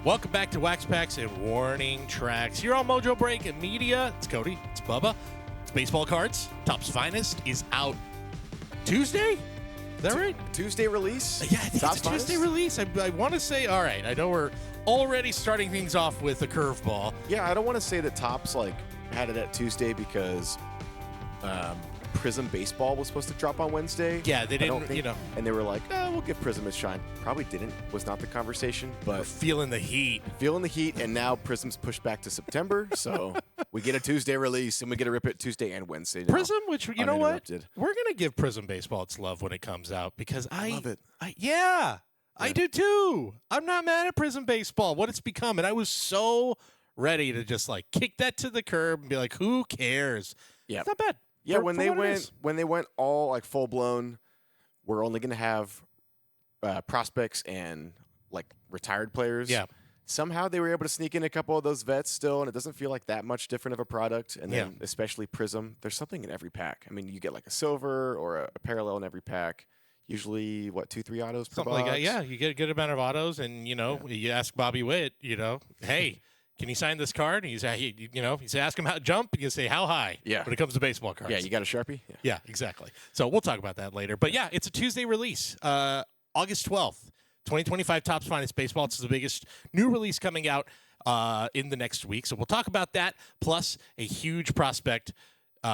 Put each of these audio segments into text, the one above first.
Welcome back to Wax Packs and Warning Tracks. Here on Mojobreak and Media. It's Cody. It's Bubba. It's Baseball Cards. Topps Finest is out Tuesday? Is that right? Tuesday release? Yeah, I think Topps it's a Tuesday release. I want to say, all right, I know we're already starting things off with a curveball. Yeah, I don't want to say that Topps had it at Tuesday because Prism Baseball was supposed to drop on Wednesday. Yeah, they didn't, And they were like, we'll give Prism a shine. Probably didn't, was not the conversation. But we're feeling the heat. And now Prism's pushed back to September. So we get a Tuesday release, and we get to rip it Tuesday and Wednesday now, Prism, which, you know what? uninterrupted. We're going to give Prism Baseball its love when it comes out because I love it. I do too. I'm not mad at Prism Baseball, what it's become. And I was so ready to just kick that to the curb and be like, who cares? Yeah. It's not bad. Yeah, For when they went all full blown, we're only gonna have prospects and retired players. Yeah. Somehow they were able to sneak in a couple of those vets still, and it doesn't feel like that much different of a product. And then especially Prism, there's something in every pack. I mean, you get a silver or a parallel in every pack. Usually, 2-3 autos per Something box? like that. Yeah, you get a good amount of autos, and you ask Bobby Witt, hey. Can you sign this card? And you say, ask him how to jump, and you say, how high? Yeah. When it comes to baseball cards. Yeah, you got a Sharpie? Yeah, exactly. So we'll talk about that later. But yeah, it's a Tuesday release, August 12th, 2025 Topps Finest Baseball. It's the biggest new release coming out in the next week. So we'll talk about that, plus a huge prospect,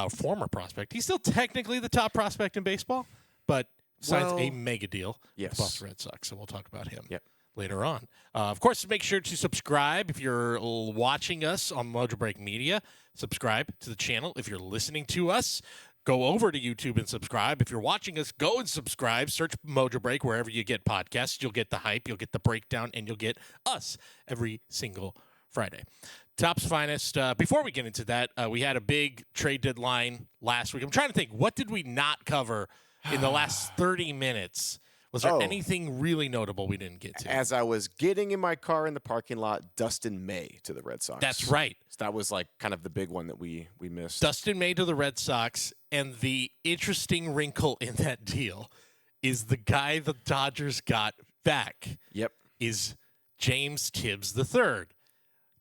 former prospect. He's still technically the top prospect in baseball, but signs a mega deal with the Boston Red Sox. So we'll talk about him. Yep. Later on. Of course, make sure to subscribe if you're watching us on Mojobreak Media. Subscribe to the channel. If you're listening to us, go over to YouTube and subscribe. If you're watching us, go and subscribe. Search Mojobreak wherever you get podcasts. You'll get the hype, you'll get the breakdown, and you'll get us every single Friday. Topps Finest. Before we get into that, we had a big trade deadline last week. I'm trying to think, what did we not cover in the last 30 minutes? Was there anything really notable we didn't get to? As I was getting in my car in the parking lot, Dustin May to the Red Sox. That's right. So that was kind of the big one that we missed. Dustin May to the Red Sox, and the interesting wrinkle in that deal is the guy the Dodgers got back is James Tibbs III.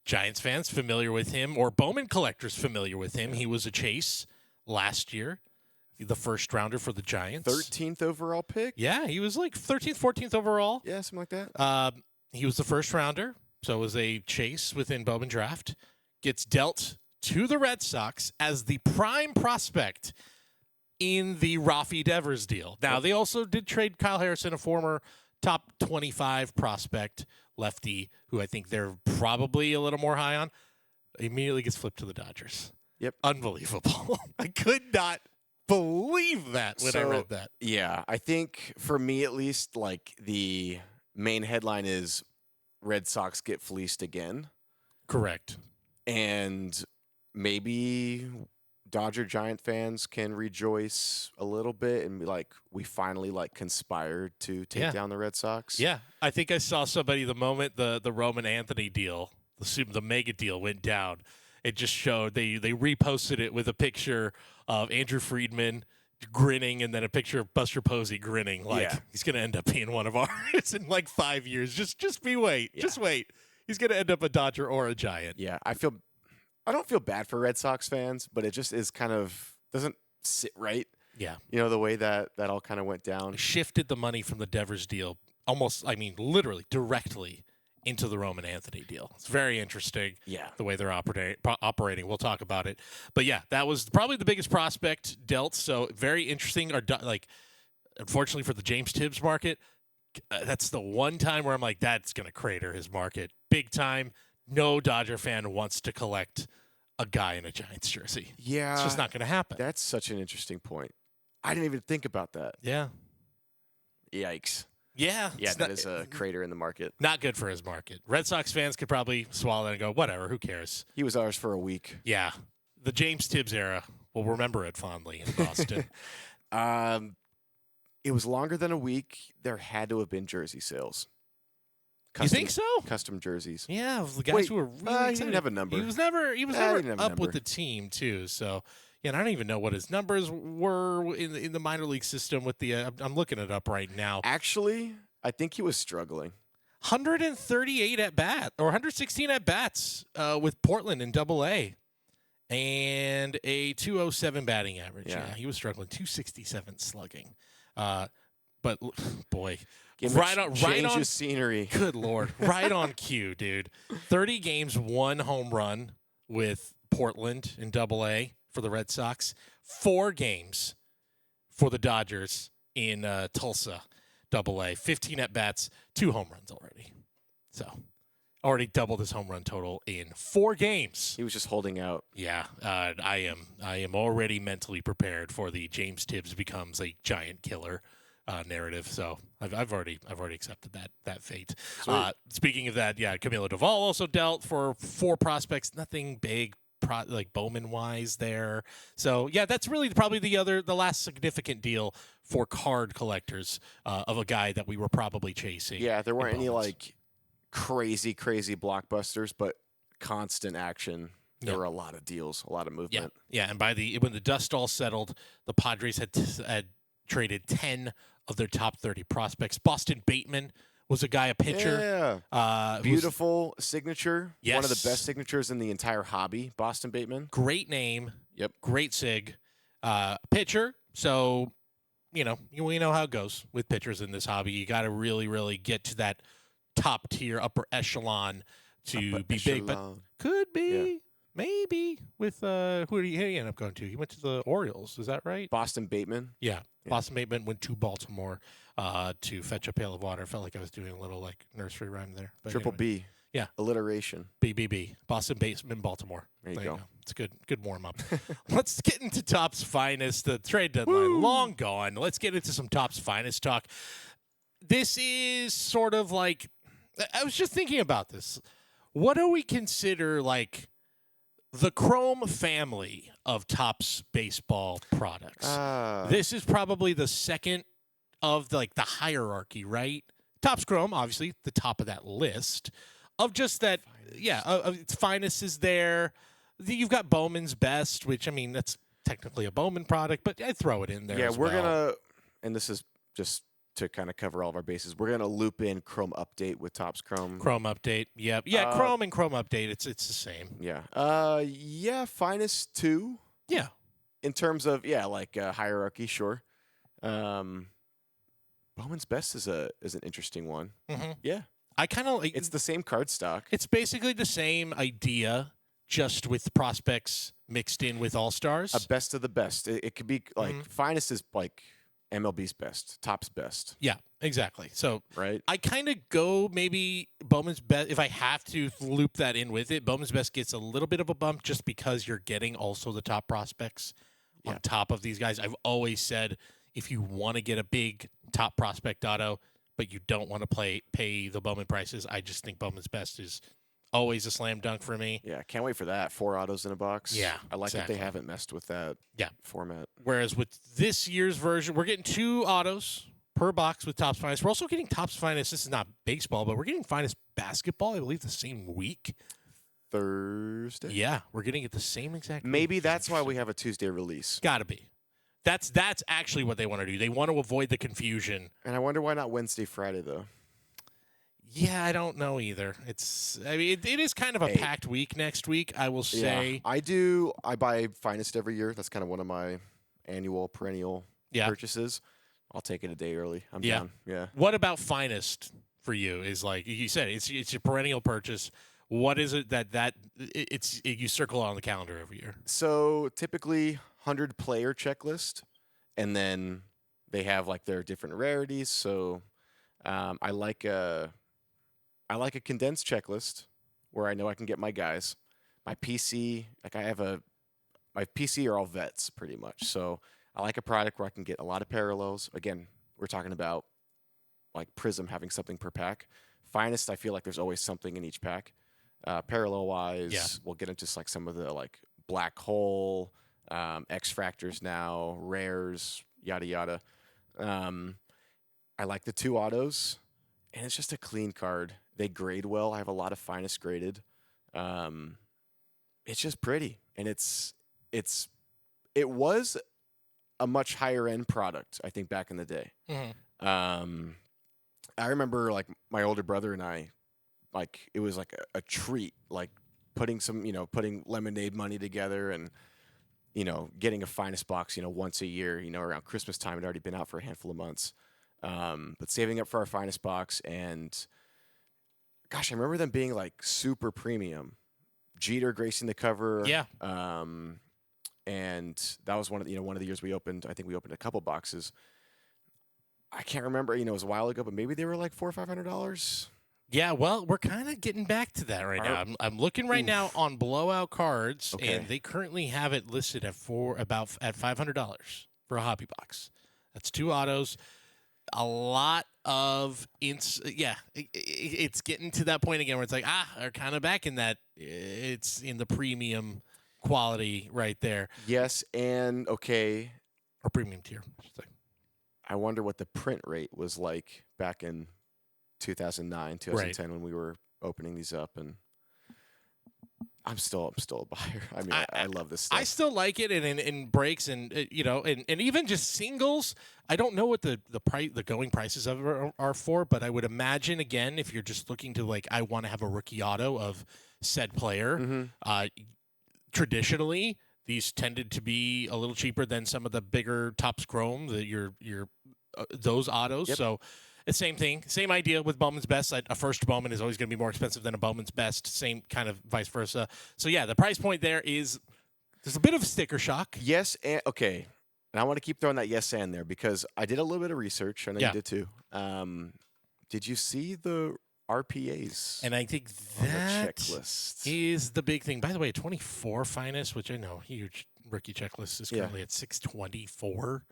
Giants fans familiar with him, or Bowman collectors familiar with him. He was a chase last year. The first rounder for the Giants. 13th overall pick? Yeah, he was 13th, 14th overall. Yeah, something like that. He was the first rounder, so it was a chase within Bowman draft. Gets dealt to the Red Sox as the prime prospect in the Rafi Devers deal. Now, they also did trade Kyle Harrison, a former top 25 prospect lefty, who I think they're probably a little more high on. Immediately gets flipped to the Dodgers. Yep. Unbelievable. I could not believe that when I read that. Yeah, I think for me at least, the main headline is Red Sox get fleeced again. Correct. And maybe Dodger Giant fans can rejoice a little bit and be like, we finally conspired to take down the Red Sox. Yeah, I think I saw somebody the moment the Roman Anthony deal, the mega deal went down. It just showed they reposted it with a picture of Andrew Friedman grinning and then a picture of Buster Posey grinning he's going to end up being one of ours in 5 years. Just wait. Yeah. Just wait. He's going to end up a Dodger or a Giant. Yeah, I don't feel bad for Red Sox fans, but it just is kind of doesn't sit right. Yeah. The way that all kind of went down. Shifted the money from the Devers deal literally directly into the Roman Anthony deal. It's very interesting. Yeah. The way they're operating. We'll talk about it. But yeah, that was probably the biggest prospect dealt. So very interesting. Unfortunately for the James Tibbs market, that's the one time where I'm like, that's going to crater his market big time. No Dodger fan wants to collect a guy in a Giants jersey. Yeah. It's just not going to happen. That's such an interesting point. I didn't even think about that. Yeah. Yikes. Yeah. That is a crater in the market. Not good for his market. Red Sox fans could probably swallow that and go, whatever, who cares? He was ours for a week. Yeah. The James Tibbs era, we'll remember it fondly in Boston. It was longer than a week. There had to have been jersey sales. You think so? Custom jerseys. Yeah, the guys who were really excited. He didn't have a number. He was never up with the team, too. So, yeah, and I don't even know what his numbers were in the minor league system with the I'm looking it up right now. Actually, I think he was struggling. 138 at bat or 116 at bats with Portland in Double-A, and a 207 batting average. Yeah, he was struggling. 267 slugging. But boy, right on scenery. Good Lord, right on cue, dude. 30 games, 1 home run with Portland in Double-A for the Red Sox. 4 games for the Dodgers in Tulsa. Double-A, 15 at bats, 2 home runs already. So, already doubled his home run total in 4 games. He was just holding out. Yeah, I am already mentally prepared for the James Tibbs becomes a giant killer narrative. So I've already accepted that fate. Speaking of that, yeah, Camilo Doval also dealt for 4 prospects. Nothing big. Like Bowman wise there. So yeah, that's really probably the last significant deal for card collectors of a guy that we were probably chasing. Yeah, there weren't any like crazy blockbusters, but constant action. There were a lot of deals, a lot of movement. Yeah, and when the dust all settled, the Padres had traded 10 of their top 30 prospects. Boston Bateman was a pitcher. Yeah. Beautiful signature. Yes. One of the best signatures in the entire hobby, Boston Bateman. Great name. Yep. Great sig. Pitcher. So, we know how it goes with pitchers in this hobby. You got to really, really get to that top tier, upper echelon to be big. But could be, maybe, with who did he end up going to? He went to the Orioles. Is that right? Boston Bateman. Yeah. Boston Bateman went to Baltimore to fetch a pail of water. Felt like I was doing a little like nursery rhyme there. But Triple anyway. B. Yeah. Alliteration. BBB. Boston Bateman, Baltimore. There you go. It's a good warm up. Let's get into Topps Finest. The trade deadline long gone. Let's get into some Topps Finest talk. This is sort of like, I was just thinking about this. What do we consider like the Chrome family of Topps baseball products? This is probably the second of the hierarchy, right? Topps Chrome, obviously, the top of that list of just that. Finest. Yeah, its Finest is there. You've got Bowman's Best, which I mean that's technically a Bowman product, but I throw it in there. Yeah, we're gonna, and this is just to kind of cover all of our bases. We're gonna loop in Chrome Update with Topps Chrome. Chrome Update, yeah, Chrome and Chrome Update, it's the same. Yeah, Finest 2. Yeah, in terms of hierarchy, sure. Bowman's Best is an interesting one. Mm-hmm. Yeah, I kind of like. It's the same card stock. It's basically the same idea, just with prospects mixed in with all stars. A best of the best. It could be like Finest is like MLB's best, Topps best. Yeah, exactly. So right, I kind of go maybe Bowman's Best if I have to loop that in with it. Bowman's Best gets a little bit of a bump just because you're getting also the top prospects on top of these guys. I've always said if you want to get a big top prospect auto, but you don't want to pay the Bowman prices, I just think Bowman's Best is always a slam dunk for me. Yeah, can't wait for that. 4 autos in a box. Yeah, I like that they haven't messed with that format. Whereas with this year's version, we're getting 2 autos per box with Topps Finest. We're also getting Topps Finest. This is not baseball, but we're getting Finest basketball, I believe, the same week. Thursday? Yeah, we're getting it the same exact Maybe week. That's why we have a Tuesday release. Gotta be. That's actually what they want to do. They want to avoid the confusion. And I wonder why not Wednesday, Friday, though. Yeah, I don't know either. It is kind of a packed week next week, I will say. Yeah, I buy Finest every year. That's kind of one of my perennial purchases. I'll take it a day early. I'm down. Yeah. What about Finest for you is like you said, it's your perennial purchase. What is it that you circle on the calendar every year? So typically 100 player checklist, and then they have like their different rarities. So I like a condensed checklist where I know I can get my guys. My PC, my PC are all vets pretty much. So I like a product where I can get a lot of parallels. Again, we're talking about like Prism having something per pack. Finest, I feel like there's always something in each pack. Parallel wise, we'll get into like some of the like black hole, X fractors now, rares, yada yada. I like the 2 autos, and it's just a clean card. They grade well. I have a lot of Finest graded. It's just pretty, and it was a much higher end product, I think, back in the day. Mm-hmm. I remember like my older brother and I, like it was like a treat, like putting lemonade money together and getting a finest box, once a year, around Christmas time. It had already been out for a handful of months. But saving up for our finest box, and gosh, I remember them being like super premium. Jeter gracing the cover. Yeah. And that was one of the years we opened. I think we opened a couple boxes. I can't remember. It was a while ago, but maybe they were like $400 or $500. Yeah, well, we're kind of getting back to that right now. I'm looking right now on Blowout Cards, and they currently have it listed at $500 for a hobby box. That's 2 autos. A lot of it's getting to that point again where it's like they're kind of back in that. It's in the premium quality right there. Yes, and okay, or premium tier, I should say. I wonder what the print rate was like back in 2009, 2010 when we were opening these up, and I'm still a buyer. I mean, I love this stuff. I still like it, and in breaks, and and even just singles. I don't know what the going prices of it are for, but I would imagine again if you're just looking to like, I want to have a rookie auto of said player. Traditionally, these tended to be a little cheaper than some of the bigger Topps Chrome, those autos. Yep. So. The same thing, same idea with Bowman's Best. A first Bowman is always going to be more expensive than a Bowman's Best. Same kind of vice versa. So yeah, the price point there's a bit of sticker shock. Yes, and okay. And I want to keep throwing that yes and there because I did a little bit of research. I know you did too. Did you see the RPAs? And I think that is the big thing. By the way, 24 finest, which I know huge rookie checklist is currently at 624.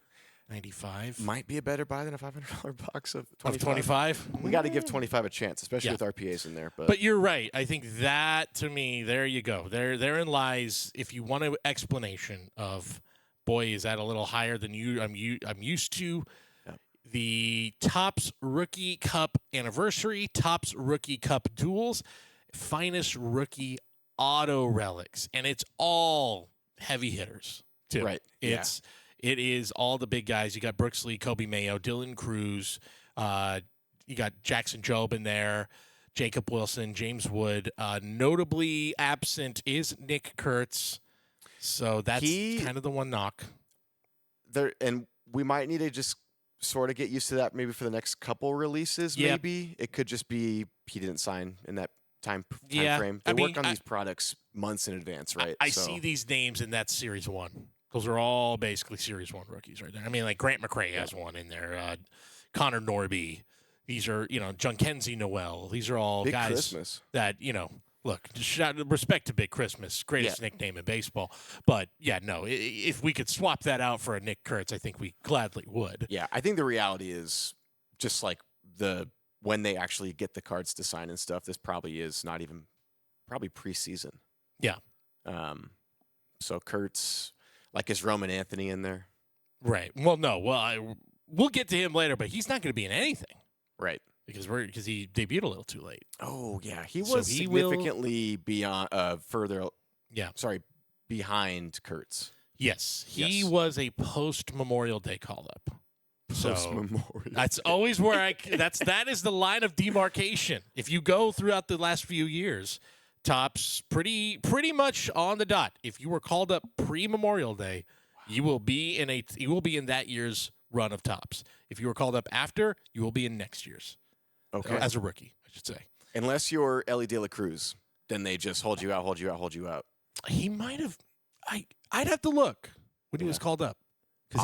95 might be a better buy than a $500 box of 25. We got to give 25 a chance, especially with RPAs in there. But you're right. I think that to me, there you go. Therein lies. If you want an explanation of, boy, is that a little higher than I'm used to. Yeah. The Topps Rookie Cup Anniversary, Topps Rookie Cup Duels, finest rookie auto relics, and it's all heavy hitters too. Right. It is all the big guys. You got Brooks Lee, Kobe Mayo, Dylan Cruz. You got Jackson Jobe in there, Jacob Wilson, James Wood. Notably absent is Nick Kurtz. So that's kind of the one knock. And we might need to just sort of get used to that maybe for the next couple releases. Yep. Maybe it could just be he didn't sign in that time frame. They work on these products months in advance, right? I see these names, and that's Series 1. Those are all basically Series 1 rookies right there. I mean, like Grant McCrae has one in there. Connor Norby. These are, Junkenzie Noel. These are all Big guys Christmas. That, look, respect to Big Christmas. Greatest nickname in baseball. But, if we could swap that out for a Nick Kurtz, I think we gladly would. Yeah, I think the reality is just like when they actually get the cards to sign and stuff, this probably is not even preseason. Yeah. So Kurtz... Like, is Roman Anthony in there? Right. Well, no. Well, we'll get to him later, but he's not going to be in anything. Right. Because he debuted a little too late. Oh, yeah. He was significantly behind Kurtz. Yes. He was a post-Memorial Day call-up. Post-Memorial that's always where that is the line of demarcation. If you go throughout the last few years... Topps pretty much on the dot. If you were called up pre-Memorial Day, you will be in that year's run of Topps. If you were called up after, you will be in next year's. Okay. As a rookie, I should say. Unless you're Ellie De La Cruz, then they just hold you out. He might have. I'd have to look when he was called up.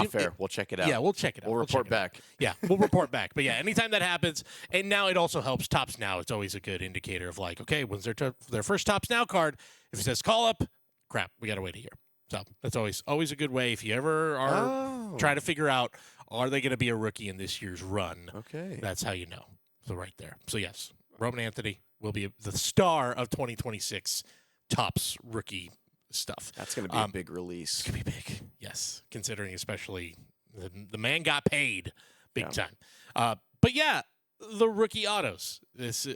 Fair. We'll check it out. Yeah, we'll check it out. We'll report back. Yeah, we'll report back. But yeah, anytime that happens, and now it also helps Topps Now. It's always a good indicator of like, okay, when's their first Topps Now card? If it says call up, crap, we got to wait a year. So that's always a good way. If you ever are trying to figure out, are they going to be a rookie in this year's run? Okay. That's how you know. So right there. So yes, Roman Anthony will be the star of 2026 Topps rookie stuff. That's going to be a big release. It's going to be big, yes, considering especially the man got paid big time. But yeah, the rookie autos,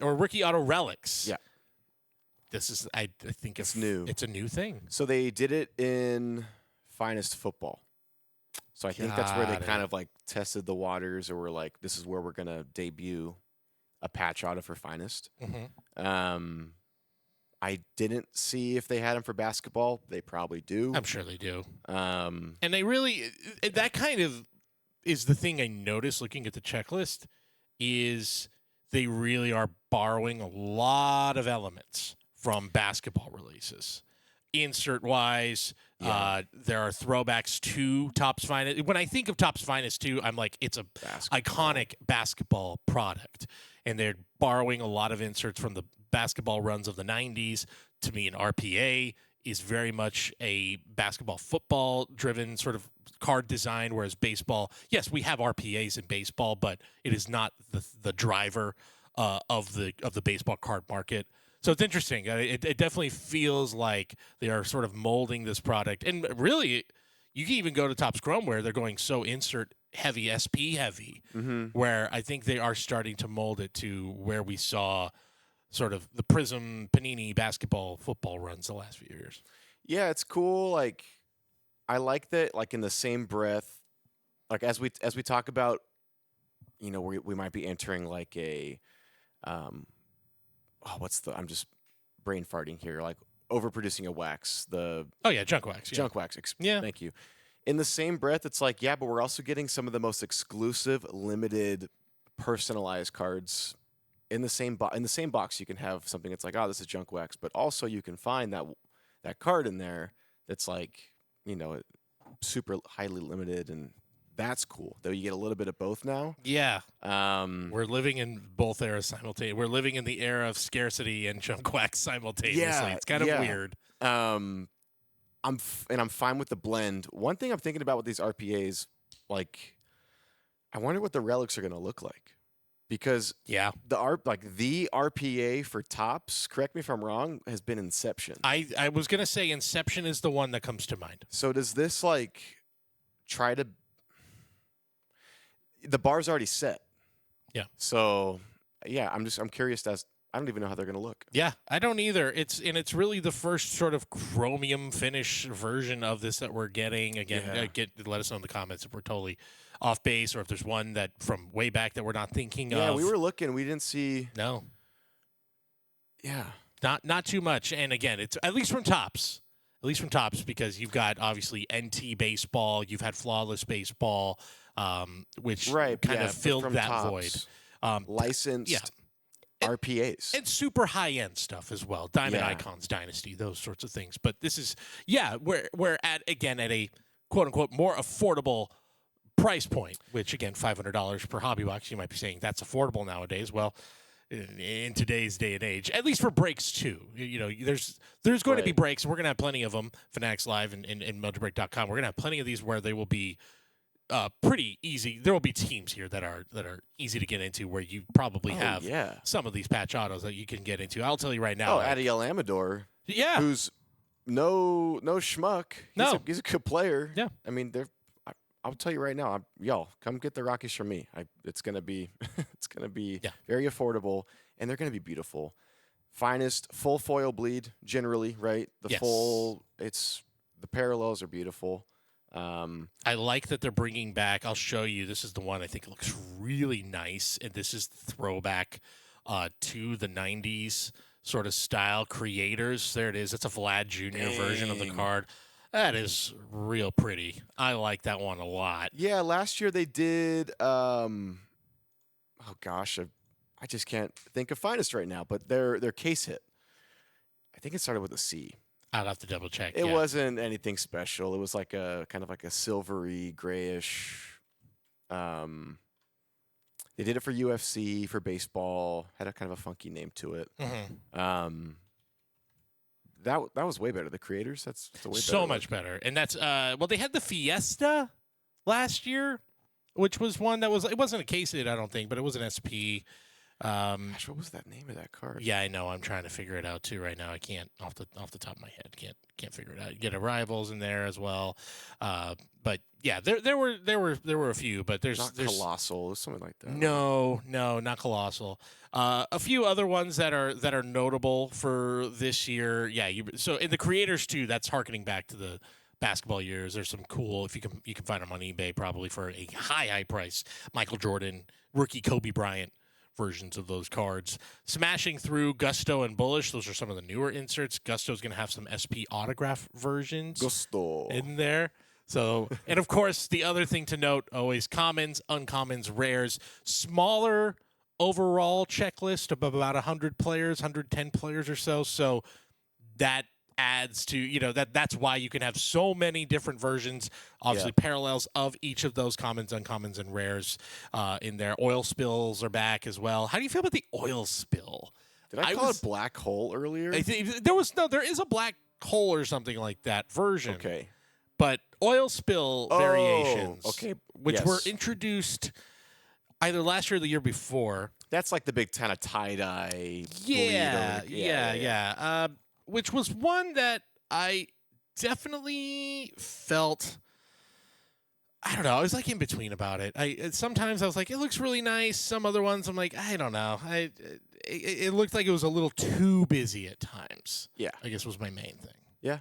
or rookie auto relics. Yeah. This is, I think it's new. It's a new thing. So they did it in Finest Football. So I think that's where they kind of like tested the waters, or were like, this is where we're going to debut a patch auto for Finest. Mm-hmm. I didn't see if they had them for basketball. They probably do. I'm sure they do. Um, And they really, that kind of is the thing I noticed looking at the checklist, is they really are borrowing a lot of elements from basketball releases. Insert wise, there are throwbacks to Topps Finest. When I think of Topps Finest 2, I'm like, it's a iconic basketball product. And they're borrowing a lot of inserts from the basketball runs of the 90s. To me, an RPA is very much a basketball football driven sort of card design, whereas baseball, yes, we have RPAs in baseball, but it is not the driver of the baseball card market. So it's interesting. It definitely feels like they are sort of molding this product. And really, you can even go to Topps Chrome where they're going so insert heavy, SP heavy, where I think they are starting to mold it to where we saw sort of the Prism Panini basketball football runs the last few years. Yeah, it's cool. Like, I like that. Like, in the same breath, like as we talk about, we might be entering like a, I'm just brain farting here. Like overproducing a wax. Junk wax. Junk wax. Yeah. Thank you. In the same breath, it's like, yeah, but we're also getting some of the most exclusive, limited, personalized cards. In the same box, you can have something that's like, oh, this is junk wax, but also you can find that card in there that's like, super highly limited, and that's cool. Though you get a little bit of both now. Yeah. We're living in both eras simultaneously. We're living in the era of scarcity and junk wax simultaneously. Yeah, it's kind of weird. I'm fine with the blend. One thing I'm thinking about with these RPAs, like, I wonder what the relics are going to look like. Because the RPA for Topps, correct me if I'm wrong, has been Inception. I was gonna say Inception is the one that comes to mind. So does this like try to? The bar's already set. Yeah. So yeah, I'm curious I don't even know how they're gonna look. Yeah, I don't either. It's really the first sort of chromium finish version of this that we're getting. Again, let us know in the comments if we're totally off base, or if there's one that from way back that we're not thinking of. Yeah, we were looking. We didn't see. No. Yeah. Not too much. And again, it's at least from Topps. At least from Topps, because you've got obviously NT baseball, you've had flawless baseball, which kind of filled that Topps, void. Licensed RPAs. And super high-end stuff as well. Diamond Icons, Dynasty, those sorts of things. But this is, we're at a quote-unquote more affordable price point, which, again, $500 per hobby box. You might be saying that's affordable nowadays. Well, in today's day and age, at least for breaks too. There's going to be breaks. We're going to have plenty of them. Fanatics Live and Mojobreak.com. We're going to have plenty of these where they will be pretty easy. There will be teams here that are easy to get into, where you probably have some of these patch autos that you can get into. I'll tell you right now. Adiel Amador. Yeah. Who's no schmuck. He's a good player. Yeah. I mean, I'll tell you right now, y'all come get the Rockies from me. It's gonna be very affordable, and they're gonna be beautiful. Finest full foil bleed generally, right? The parallels are beautiful. I like that they're bringing back. I'll show you. This is the one I think looks really nice, and this is throwback to the '90s sort of style creators. There it is. It's a Vlad Jr. version of the card. That is real pretty. I like that one a lot. Yeah, last year they did. Oh gosh, I just can't think of Finest right now. But their case hit. I think it started with a C. I'll have to double check. It wasn't anything special. It was like a kind of like a silvery grayish. They did it for UFC, for baseball. Had a kind of a funky name to it. Mm-hmm. That was way better. The creators, that's way better. So much better. And that's they had the Fiesta last year, which was one that it wasn't a case hit, I don't think, but it was an SP. Gosh, what was that name of that card? Yeah, I know. I'm trying to figure it out too right now. I can't off the top of my head. Can't figure it out. You get Arrivals in there as well. But yeah, there were a few, but there's Colossal or something like that. No, not Colossal. A few other ones that are notable for this year. Yeah, so in the creators too. That's harkening back to the basketball years. There's some cool, if you can find them on eBay probably for a high price. Michael Jordan, rookie Kobe Bryant versions of those cards. Smashing through Gusto and Bullish, those are some of the newer inserts. Gusto's going to have some SP autograph versions Gusto. in there. So, and of course, the other thing to note, always commons, uncommons, rares, smaller overall checklist of about 100 players, 110 players or so. So that adds to, that's why you can have so many different versions, obviously parallels of each of those commons, uncommons, and rares in there. Oil spills are back as well. How do you feel about the oil spill? Did I call it black hole earlier? There is a black hole or something like that version. Okay. But oil spill variations, which were Yes. introduced either last year or the year before. That's like the big kind of tie-dye. Yeah. Which was one that I definitely felt, I don't know, I was like in between about it. Sometimes I was like, it looks really nice. Some other ones I'm like, I don't know. It looked like it was a little too busy at times. Yeah. I guess was my main thing. Yeah.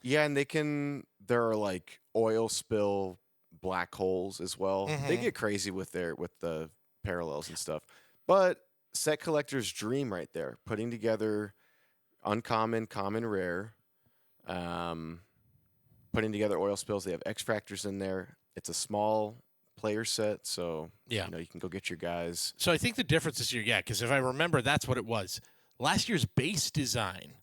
Yeah, and there are like oil spill black holes as well. They get crazy with the parallels and stuff. But set collector's dream right there, putting together uncommon, common, rare, putting together oil spills. They have X Fractors in there. It's a small player set, so you can go get your guys. So I think the difference this year, because if I remember, that's what it was. Last year's base design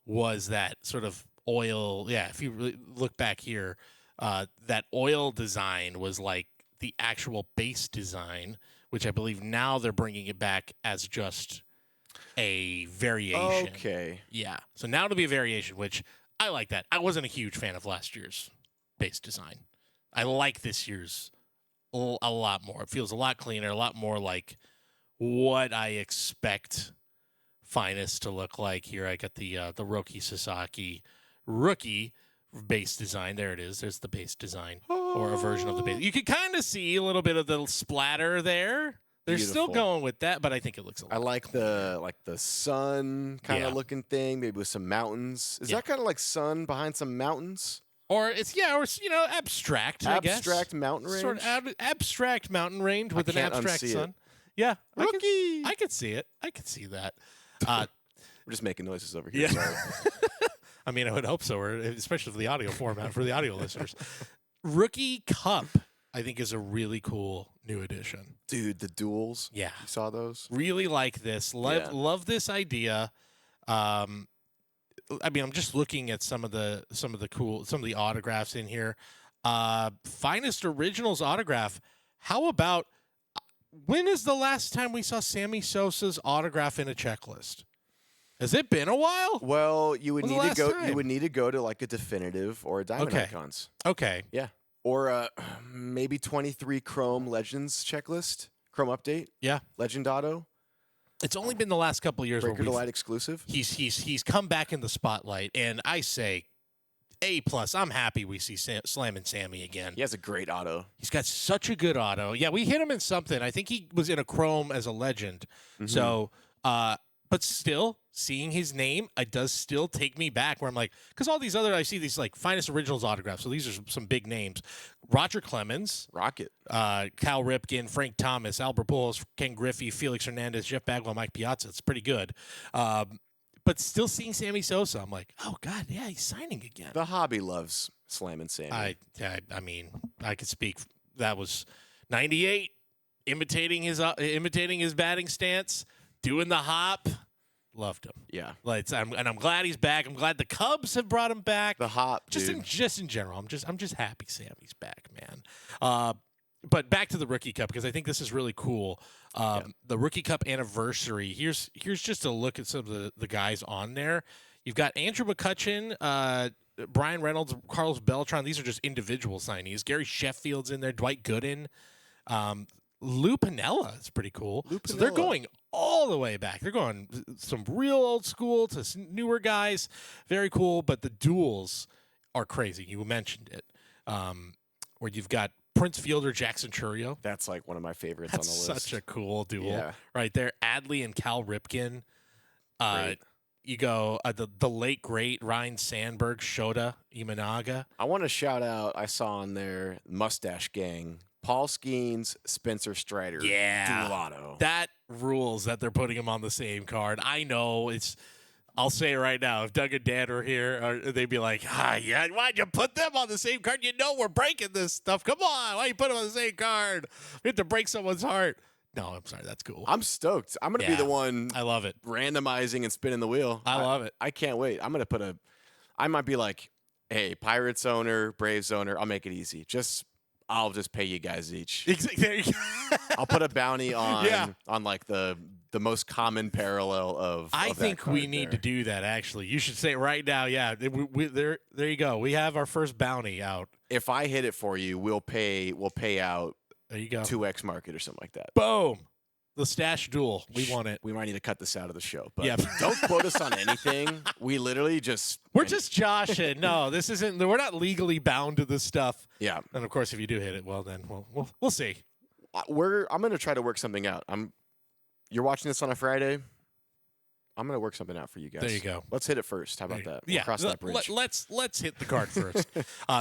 was that sort of oil. Yeah, if you really look back here, that oil design was like the actual base design, which I believe now they're bringing it back as just a variation. Okay. Yeah. So now it'll be a variation, which I like that. I wasn't a huge fan of last year's base design. I like this year's a lot more. It feels a lot cleaner, a lot more like what I expect Finest to look like. Here I got the Roki Sasaki rookie base design. There it is. There's the base design or a version of the base. You can kind of see a little bit of the splatter there. They're still going with that, but I think it looks a lot cleaner. the sun kind of looking thing, maybe with some mountains. Is that kind of like sun behind some mountains? Or it's abstract. I guess. Abstract mountain range. Sort of abstract mountain range with an abstract sun. Yeah, Rookie. I could see it. I could see that. We're just making noises over here. Sorry. I mean, I would hope so, or especially for the audio format for the audio listeners. Rookie Cup, I think, is a really cool new addition. Dude, the duels. Yeah, you saw those. Really like this. Love this idea. I mean, I'm just looking at some of the autographs in here. Finest Originals autograph. How about? When is the last time we saw Sammy Sosa's autograph in a checklist? Has it been a while? Well, you would need to go. You would need to go to like a definitive or a Diamond Icons. Okay. Yeah. Or maybe 23 Chrome Legends checklist, Chrome update. Yeah. Legend Auto. It's only been the last couple of years. Breaker Delight exclusive. He's come back in the spotlight, and I say A+. I'm happy we see Slam and Sammy again. He has a great auto. He's got such a good auto. Yeah, we hit him in something. I think he was in a Chrome as a legend. So, but still, seeing his name, it does still take me back where I'm like, because all these other, I see these like Finest Originals autographs. So these are some big names. Roger Clemens. Rocket. Cal Ripken, Frank Thomas, Albert Pujols, Ken Griffey, Felix Hernandez, Jeff Bagwell, Mike Piazza. It's pretty good. But still seeing Sammy Sosa, I'm like, oh, God, yeah, he's signing again. The hobby loves Slam and Sammy. I mean, I could speak. That was 98, imitating his batting stance, doing the hop. Loved him. Yeah. I'm glad he's back. I'm glad the Cubs have brought him back. The hop, just in general. I'm just happy Sammy's back, man. But back to the Rookie Cup, because I think this is really cool. The Rookie Cup anniversary. Here's just a look at some of the guys on there. You've got Andrew McCutchen, Brian Reynolds, Carlos Beltran. These are just individual signees. Gary Sheffield's in there. Dwight Gooden. Lou Piniella is pretty cool. So they're going all the way back. They're going some real old school to newer guys. Very cool. But the duels are crazy. You mentioned it. Where you've got Prince Fielder, Jackson Churio. That's like one of my favorites on the list. Such a cool duel right there. Adley and Cal Ripken. You go the late great Ryan Sandberg, Shota Imanaga. I want to shout out. I saw on there Mustache Gang. Paul Skeens, Spencer Strider. Yeah. Duel auto. That rules that they're putting them on the same card. I know it's. I'll say it right now. If Doug and Dan were here, they'd be like, yeah, why'd you put them on the same card? You know we're breaking this stuff. Come on. Why you put them on the same card? We have to break someone's heart. No, I'm sorry. That's cool. I'm stoked. I'm going to be the one. I love it. Randomizing and spinning the wheel. I love it. I can't wait. I'm going to I might be like, hey, Pirates owner, Braves owner, I'll make it easy. I'll just pay you guys each. There you go. I'll put a bounty on like the most common parallel of. I think we need to do that. Actually, you should say it right now. Yeah, there you go. We have our first bounty out. If I hit it for you, we'll pay out. There you go. 2x market or something like that. Boom. The stash duel. We want it. We might need to cut this out of the show, but yeah. Don't quote us on anything. We literally we're just joshing. No, this isn't. We're not legally bound to this stuff. Yeah. And of course, if you do hit it, well, then we'll see. I'm going to try to work something out. You're watching this on a Friday. I'm going to work something out for you guys. There you go. Let's hit it first. How about that? We'll cross that bridge. Let's hit the card first.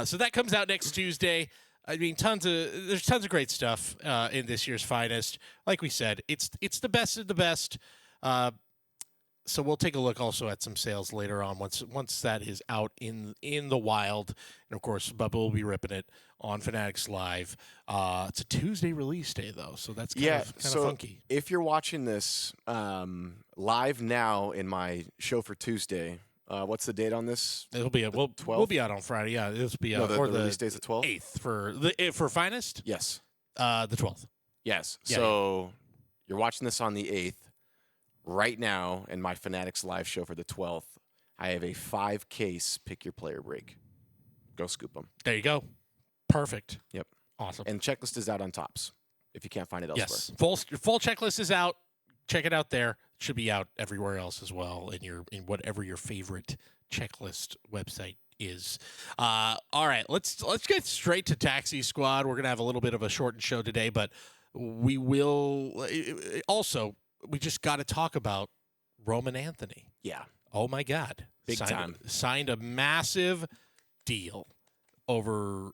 So that comes out next Tuesday. I mean, there's tons of great stuff in this year's Finest. Like we said, it's the best of the best. So we'll take a look also at some sales later on once that is out in the wild. And of course, Bubba will be ripping it on Fanatics Live. It's a Tuesday release day though, so that's kind of funky. If you're watching this live now in my show for Tuesday. What's the date on this? It'll be we'll be out on Friday. Yeah, it'll be out. The release day's the 12th. 8th for Finest. Yes. The 12th. Yes. Yeah, so you're watching this on the 8th. Right now, in my Fanatics Live show for the 12th, I have a 5-case pick your player break. Go scoop them. There you go. Perfect. Yep. Awesome. And checklist is out on Tops if you can't find it elsewhere. Yes. Full checklist is out. Check it out there. Should be out everywhere else as well in whatever your favorite checklist website is. All right, let's get straight to Taxi Squad. We're gonna have a little bit of a shortened show today, but we will also. We just got to talk about Roman Anthony. Yeah. Oh my God. Big time. Signed a massive deal over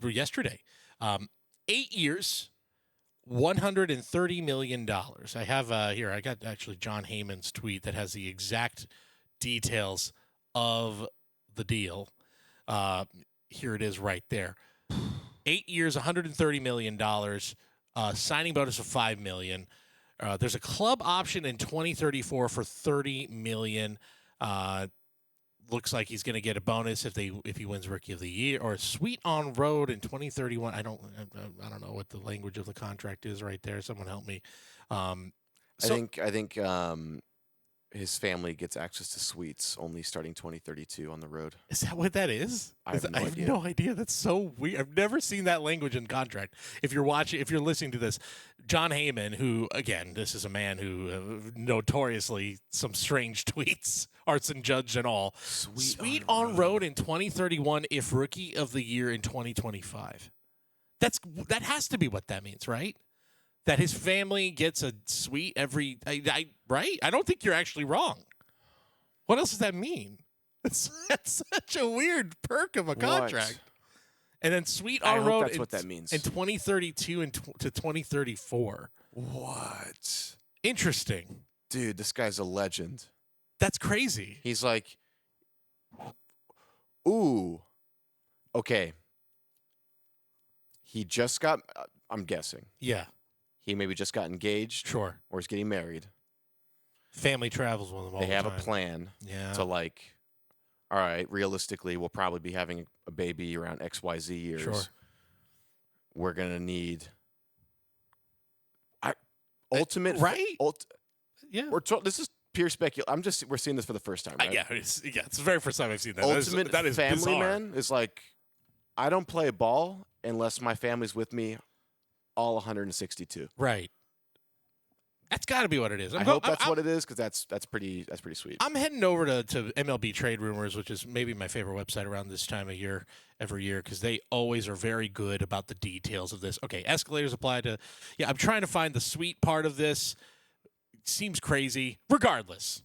yesterday. 8 years. $130 million. I have here. I got actually John Heyman's tweet that has the exact details of the deal. Here it is, right there. 8 years, $130 million. Signing bonus of $5 million. There's a club option in 2034 for $30 million. Looks like he's going to get a bonus if he wins Rookie of the Year, or Sweet on Road in 2031. I don't know what the language of the contract is right there. Someone help me. I think his family gets access to suites only starting 2032 on the road. Is that what that is? I have no idea. That's so weird. I've never seen that language in contract. If you're listening to this, John Heyman, who, again, this is a man who notoriously some strange tweets, arts and judge and all. Sweet on road in 2031 if Rookie of the Year in 2025. That has to be what that means, right? That his family gets a suite right? I don't think you're actually wrong. What else does that mean? That's such a weird perk of a contract. And then Sweet on Road. That's what that means. In 2032 to 2034. What? Interesting. Dude, this guy's a legend. That's crazy. He's like, ooh, okay. He just got, I'm guessing. Yeah. He maybe just got engaged. Sure. Or he's getting married. Family travels with them all the time. They have a plan to like, all right, realistically, we'll probably be having a baby around XYZ years. Sure. We're going to need ultimate. Right? Yeah. This is pure speculation. We're seeing this for the first time, right? Yeah, it's the very first time I've seen that. Ultimate that is family bizarre. man is like, I don't play ball unless my family's with me all 162. Right. That's got to be what it is. I hope that's what it is, because that's pretty sweet. I'm heading over to MLB Trade Rumors, which is maybe my favorite website around this time of year, every year, because they always are very good about the details of this. Okay, escalators apply to. Yeah, I'm trying to find the sweet part of this. It seems crazy. Regardless,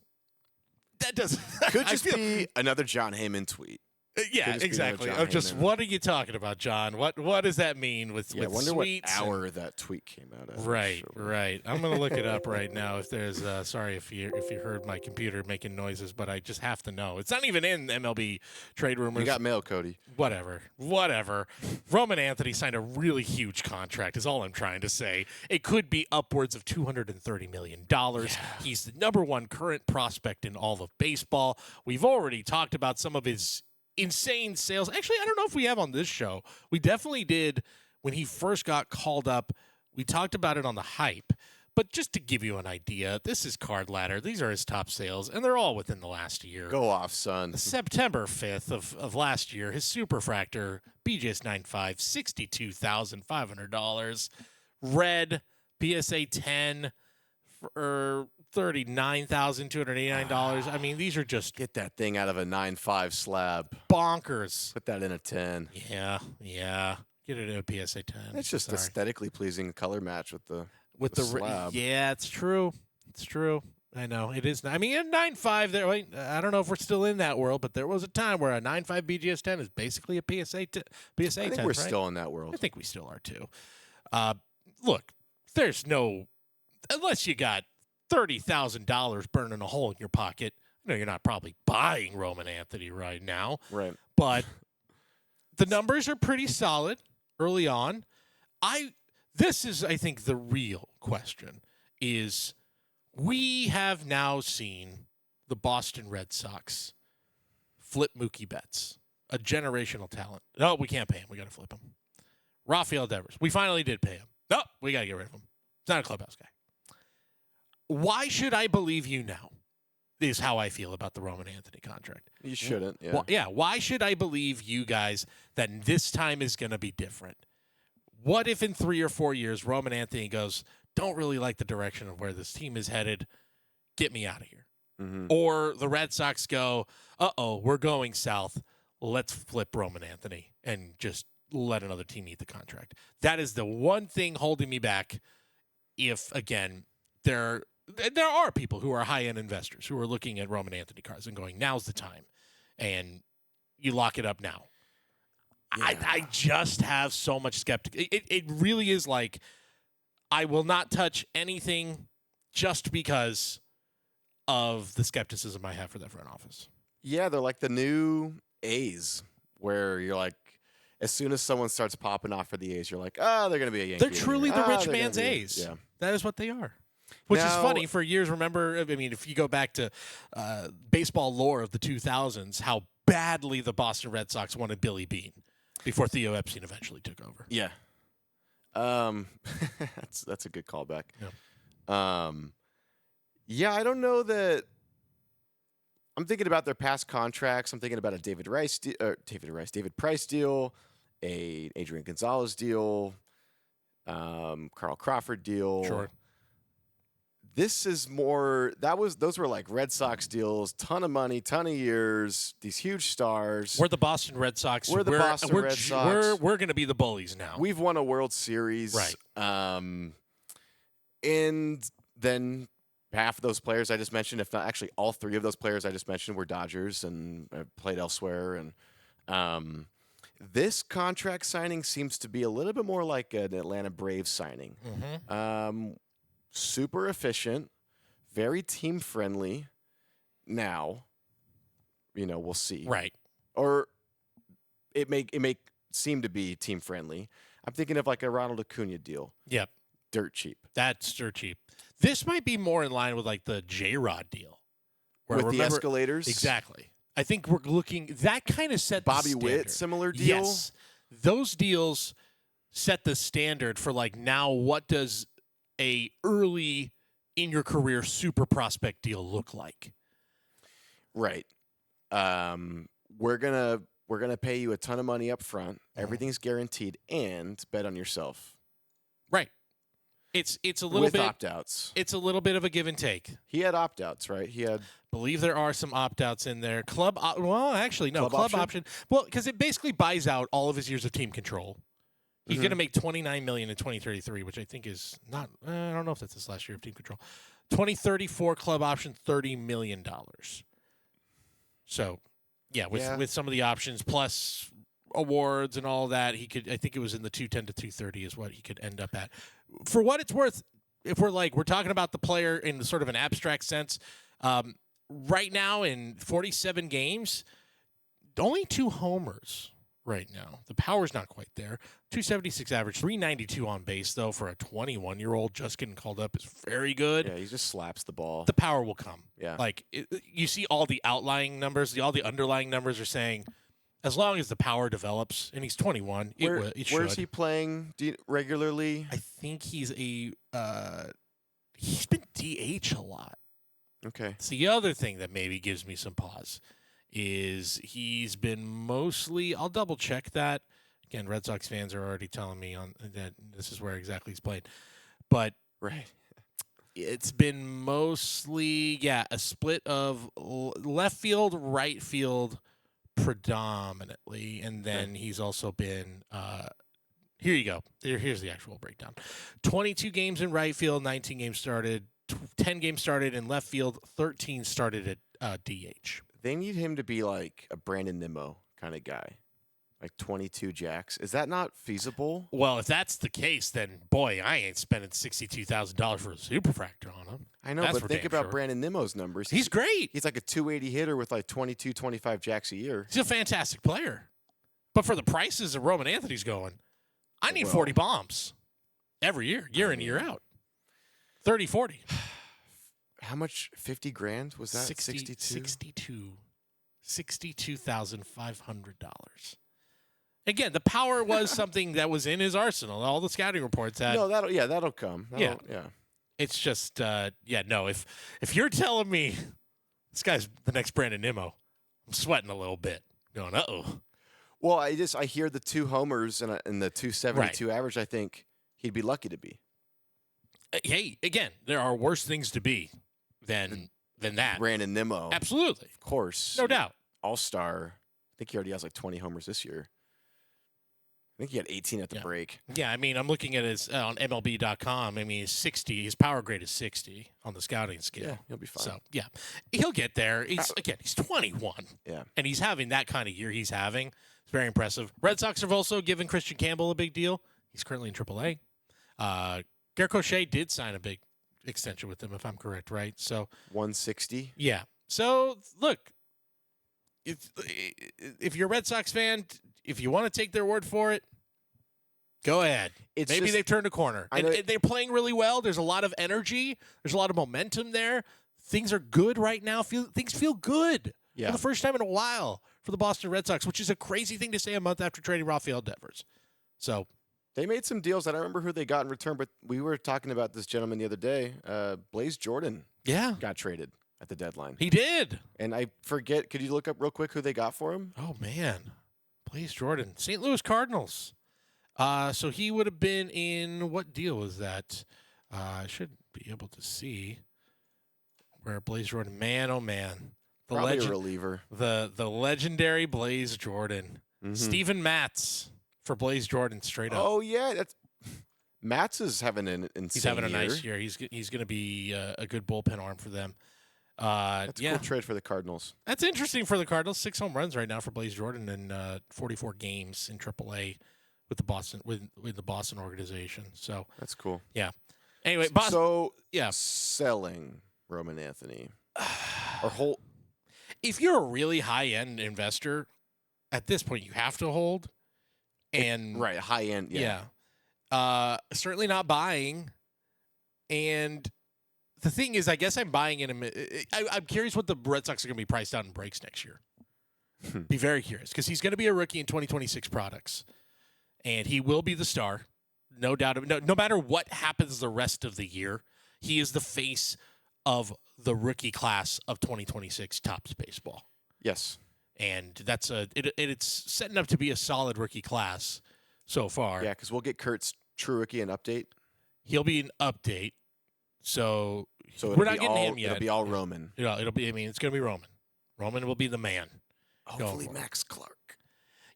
that doesn't. Could just be another John Heyman tweet. Yeah, just be another exactly. John Of just Heyman. what are you talking about, John? What does that mean with Yeah, I wonder sweets what and- hour that tweet came out at. Right, actually. right. I'm gonna look it up right now. If there's, sorry if you heard my computer making noises, but I just have to know. It's not even in MLB trade rumors. You got mail, Cody. Whatever. Roman Anthony signed a really huge contract. Is all I'm trying to say. It could be upwards of $230 million. He's the number one current prospect in all of baseball. We've already talked about some of his insane sales. Actually, I don't know if we have on this show. We definitely did when he first got called up. We talked about it on the hype. But just to give you an idea, this is Card Ladder. These are his top sales, and they're all within the last year. Go off, son. September 5th of last year, his Superfractor BGS 95, $62,500. Red PSA 10 for $39,289. I mean, these are just Get that thing out of a 9.5 slab. bonkers. Put that in a 10. Yeah. Get it in a PSA 10. It's just Sorry. aesthetically pleasing color match with the slab. Yeah, it's true. I know it is. I mean, in 9.5, there. Wait, I don't know if we're still in that world, but there was a time where a 9.5 BGS 10 is basically a PSA 10. I think 10, we're right? still in that world. I think we still are too. Look, there's no unless you got $30,000 burning a hole in your pocket. You're not probably buying Roman Anthony right now, Right. but the numbers are pretty solid early on. This is, I think, the real question is we have now seen the Boston Red Sox flip Mookie Betts, a generational talent. No, we can't pay him. We got to flip him. Rafael Devers. We finally did pay him. No, we got to get rid of him. He's not a clubhouse guy. Why should I believe you now? Is how I feel about the Roman Anthony contract. You shouldn't. Yeah. Well, yeah. Why should I believe you guys that this time is going to be different? What if in 3 or 4 years Roman Anthony goes, don't really like the direction of where this team is headed. Get me out of here. Mm-hmm. Or the Red Sox go, we're going south. Let's flip Roman Anthony and just let another team eat the contract. That is the one thing holding me back. If, again, there are people who are high-end investors who are looking at Roman Anthony cards and going, now's the time. And you lock it up now. Yeah. I just have so much skeptic. It really is like I will not touch anything just because of the skepticism I have for that front office. Yeah, they're like the new A's, where you're like, as soon as someone starts popping off for the A's, you're like, they're going to be a Yankee. They're truly the rich man's be, A's. Yeah. That is what they are. Which is funny. For years, remember, I mean, if you go back to baseball lore of the 2000s, how badly the Boston Red Sox wanted Billy Beane before Theo Epstein eventually took over. Yeah. That's a good callback. Yeah. Yeah, I don't know that. I'm thinking about their past contracts. I'm thinking about a David Price deal, a Adrian Gonzalez deal, Carl Crawford deal. Sure. This is more. Those were like Red Sox deals. Ton of money, ton of years. These huge stars. We're the Boston Red Sox. We're the Boston Red Sox. We're going to be the bullies now. We've won a World Series. Right. And then half of those players I just mentioned, if not actually all three of those players I just mentioned, were Dodgers and played elsewhere. And this contract signing seems to be a little bit more like an Atlanta Braves signing. Mm-hmm. Super efficient, very team friendly. Now, we'll see. Right. Or it may seem to be team friendly. I'm thinking of like a Ronald Acuna deal. Yep. Dirt cheap. That's dirt cheap. This might be more in line with like the J-Rod deal. With the escalators? Exactly. I think we're looking, that kind of set Bobby the standard. Witt, similar deal? Yes. Those deals set the standard for like now what does a early in your career super prospect deal look like? Right. We're gonna pay you a ton of money up front. Everything's guaranteed, and bet on yourself. Right. It's a little with bit opt-outs. It's a little bit of a give and take. He had opt-outs, right? Believe there are some opt-outs in there. Club option. Well, because it basically buys out all of his years of team control. He's going to make $29 million in 2033, which I think is not. I don't know if that's his last year of team control. 2034 club option, $30 million. So Yeah, with some of the options plus awards and all that, he could. I think it was in the 210 to 230 is what he could end up at. For what it's worth, if we're talking about the player in the sort of an abstract sense, right now in 47 games, only 2 homers. Right now, the power's not quite there. 276 average, 392 on base though for a 21-year-old just getting called up is very good. Yeah, he just slaps the ball. The power will come. Yeah, like you see all the outlying numbers, all the underlying numbers are saying, as long as the power develops, and he's 21, it should. Where's he playing regularly? I think he's he's been DH a lot. Okay, it's the other thing that maybe gives me some pause. Is he's been mostly, I'll double check that. Again, Red Sox fans are already telling me on that this is where exactly he's played. But right, it's been mostly, a split of left field, right field predominantly. And then he's also been, here you go. Here's the actual breakdown. 22 games in right field, 19 games started, 10 games started in left field, 13 started at DH. They need him to be like a Brandon Nimmo kind of guy, like 22 jacks. Is that not feasible? Well, if that's the case, then boy, I ain't spending $62,000 for a superfractor on him. I know, but think about Brandon Nimmo's numbers. He's great. He's like a 280 hitter with like 22, 25 jacks a year. He's a fantastic player. But for the prices that Roman Anthony's going, I need 40 bombs every year in, year out. 30, 40. How much? 50 grand? Was that 62? $62,500. Again, the power was something that was in his arsenal. All the scouting reports had. No, that'll come. Yeah. It's just, no. If you're telling me this guy's the next Brandon Nimmo, I'm sweating a little bit. Going, uh-oh. Well, I hear the 2 homers and the 272 average. I think he'd be lucky to be. Hey, again, there are worse things to be than that. Brandon Nimmo. Absolutely. Of course. No doubt. All-star. I think he already has like 20 homers this year. I think he had 18 at the break. Yeah, I mean, I'm looking at his on MLB.com. I mean, he's 60. His power grade is 60 on the scouting scale. Yeah, he'll be fine. So, he'll get there. He's 21. Yeah. And he's having that kind of year he's having. It's very impressive. Red Sox have also given Christian Campbell a big deal. He's currently in AAA. Garrett Crochet did sign a big extension with them, if I'm correct, right? So 160. Yeah. So look, if you're a Red Sox fan, if you want to take their word for it, go ahead. Maybe they've turned a corner. And they're playing really well. There's a lot of energy. There's a lot of momentum there. Things are good right now. Things feel good for the first time in a while for the Boston Red Sox, which is a crazy thing to say a month after trading Rafael Devers. So they made some deals. I don't remember who they got in return, but we were talking about this gentleman the other day. Blaze Jordan got traded at the deadline. He did. And I forget, could you look up real quick who they got for him? Oh, man. Blaze Jordan. St. Louis Cardinals. So he would have been in, what deal was that? I should be able to see where Blaze Jordan, man, oh man. Probably a reliever. The legendary Blaze Jordan. Mm-hmm. Steven Matz for Blaze Jordan straight up. Oh, yeah. Matz is having an insane He's having a nice year. He's going to be a good bullpen arm for them. That's a cool trade for the Cardinals. That's interesting for the Cardinals. 6 home runs right now for Blaze Jordan in 44 games in AAA with the Boston organization. So that's cool. Yeah. Anyway, Boston. So selling Roman Anthony or hold. If you're a really high end investor, at this point you have to hold. And high end. Yeah. Certainly not buying. And the thing is, I guess I'm buying in I'm curious what the Red Sox are going to be priced out in breaks next year. Be very curious because he's going to be a rookie in 2026 products, and he will be the star, no doubt. No matter what happens the rest of the year, he is the face of the rookie class of 2026 Topps baseball. Yes, and that's it's setting up to be a solid rookie class so far. Yeah, because we'll get Kurt's true rookie an update. He'll be an update. So we're not getting him yet. It'll be all Roman. It'll be. I mean, it's going to be Roman. Roman will be the man. Hopefully, Max Clark.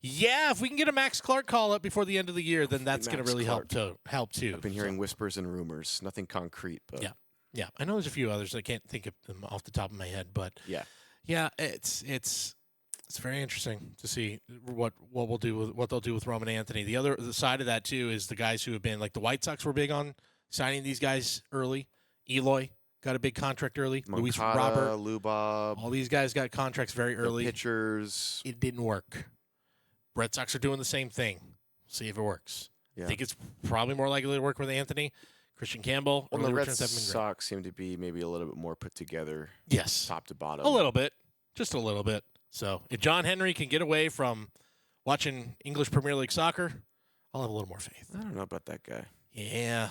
Yeah, if we can get a Max Clark call up before the end of the year, then that's going to really help too. I've been hearing whispers and rumors, nothing concrete. But yeah. I know there's a few others. I can't think of them off the top of my head, but yeah. It's It's very interesting to see what we'll do with what they'll do with Roman Anthony. The side of that too is the guys who have been like the White Sox were big on signing these guys early. Eloy got a big contract early. Luis Moncada, Robert, Lubob, all these guys got contracts very early. the pitchers. It didn't work. Red Sox are doing the same thing. See if it works. Yeah. I think it's probably more likely to work with Anthony. Christian Campbell. Well, the early Red returns haven't been great. Sox seem to be maybe a little bit more put together. Yes. Top to bottom. A little bit. Just a little bit. So if John Henry can get away from watching English Premier League soccer, I'll have a little more faith. I don't know about that guy. Yeah.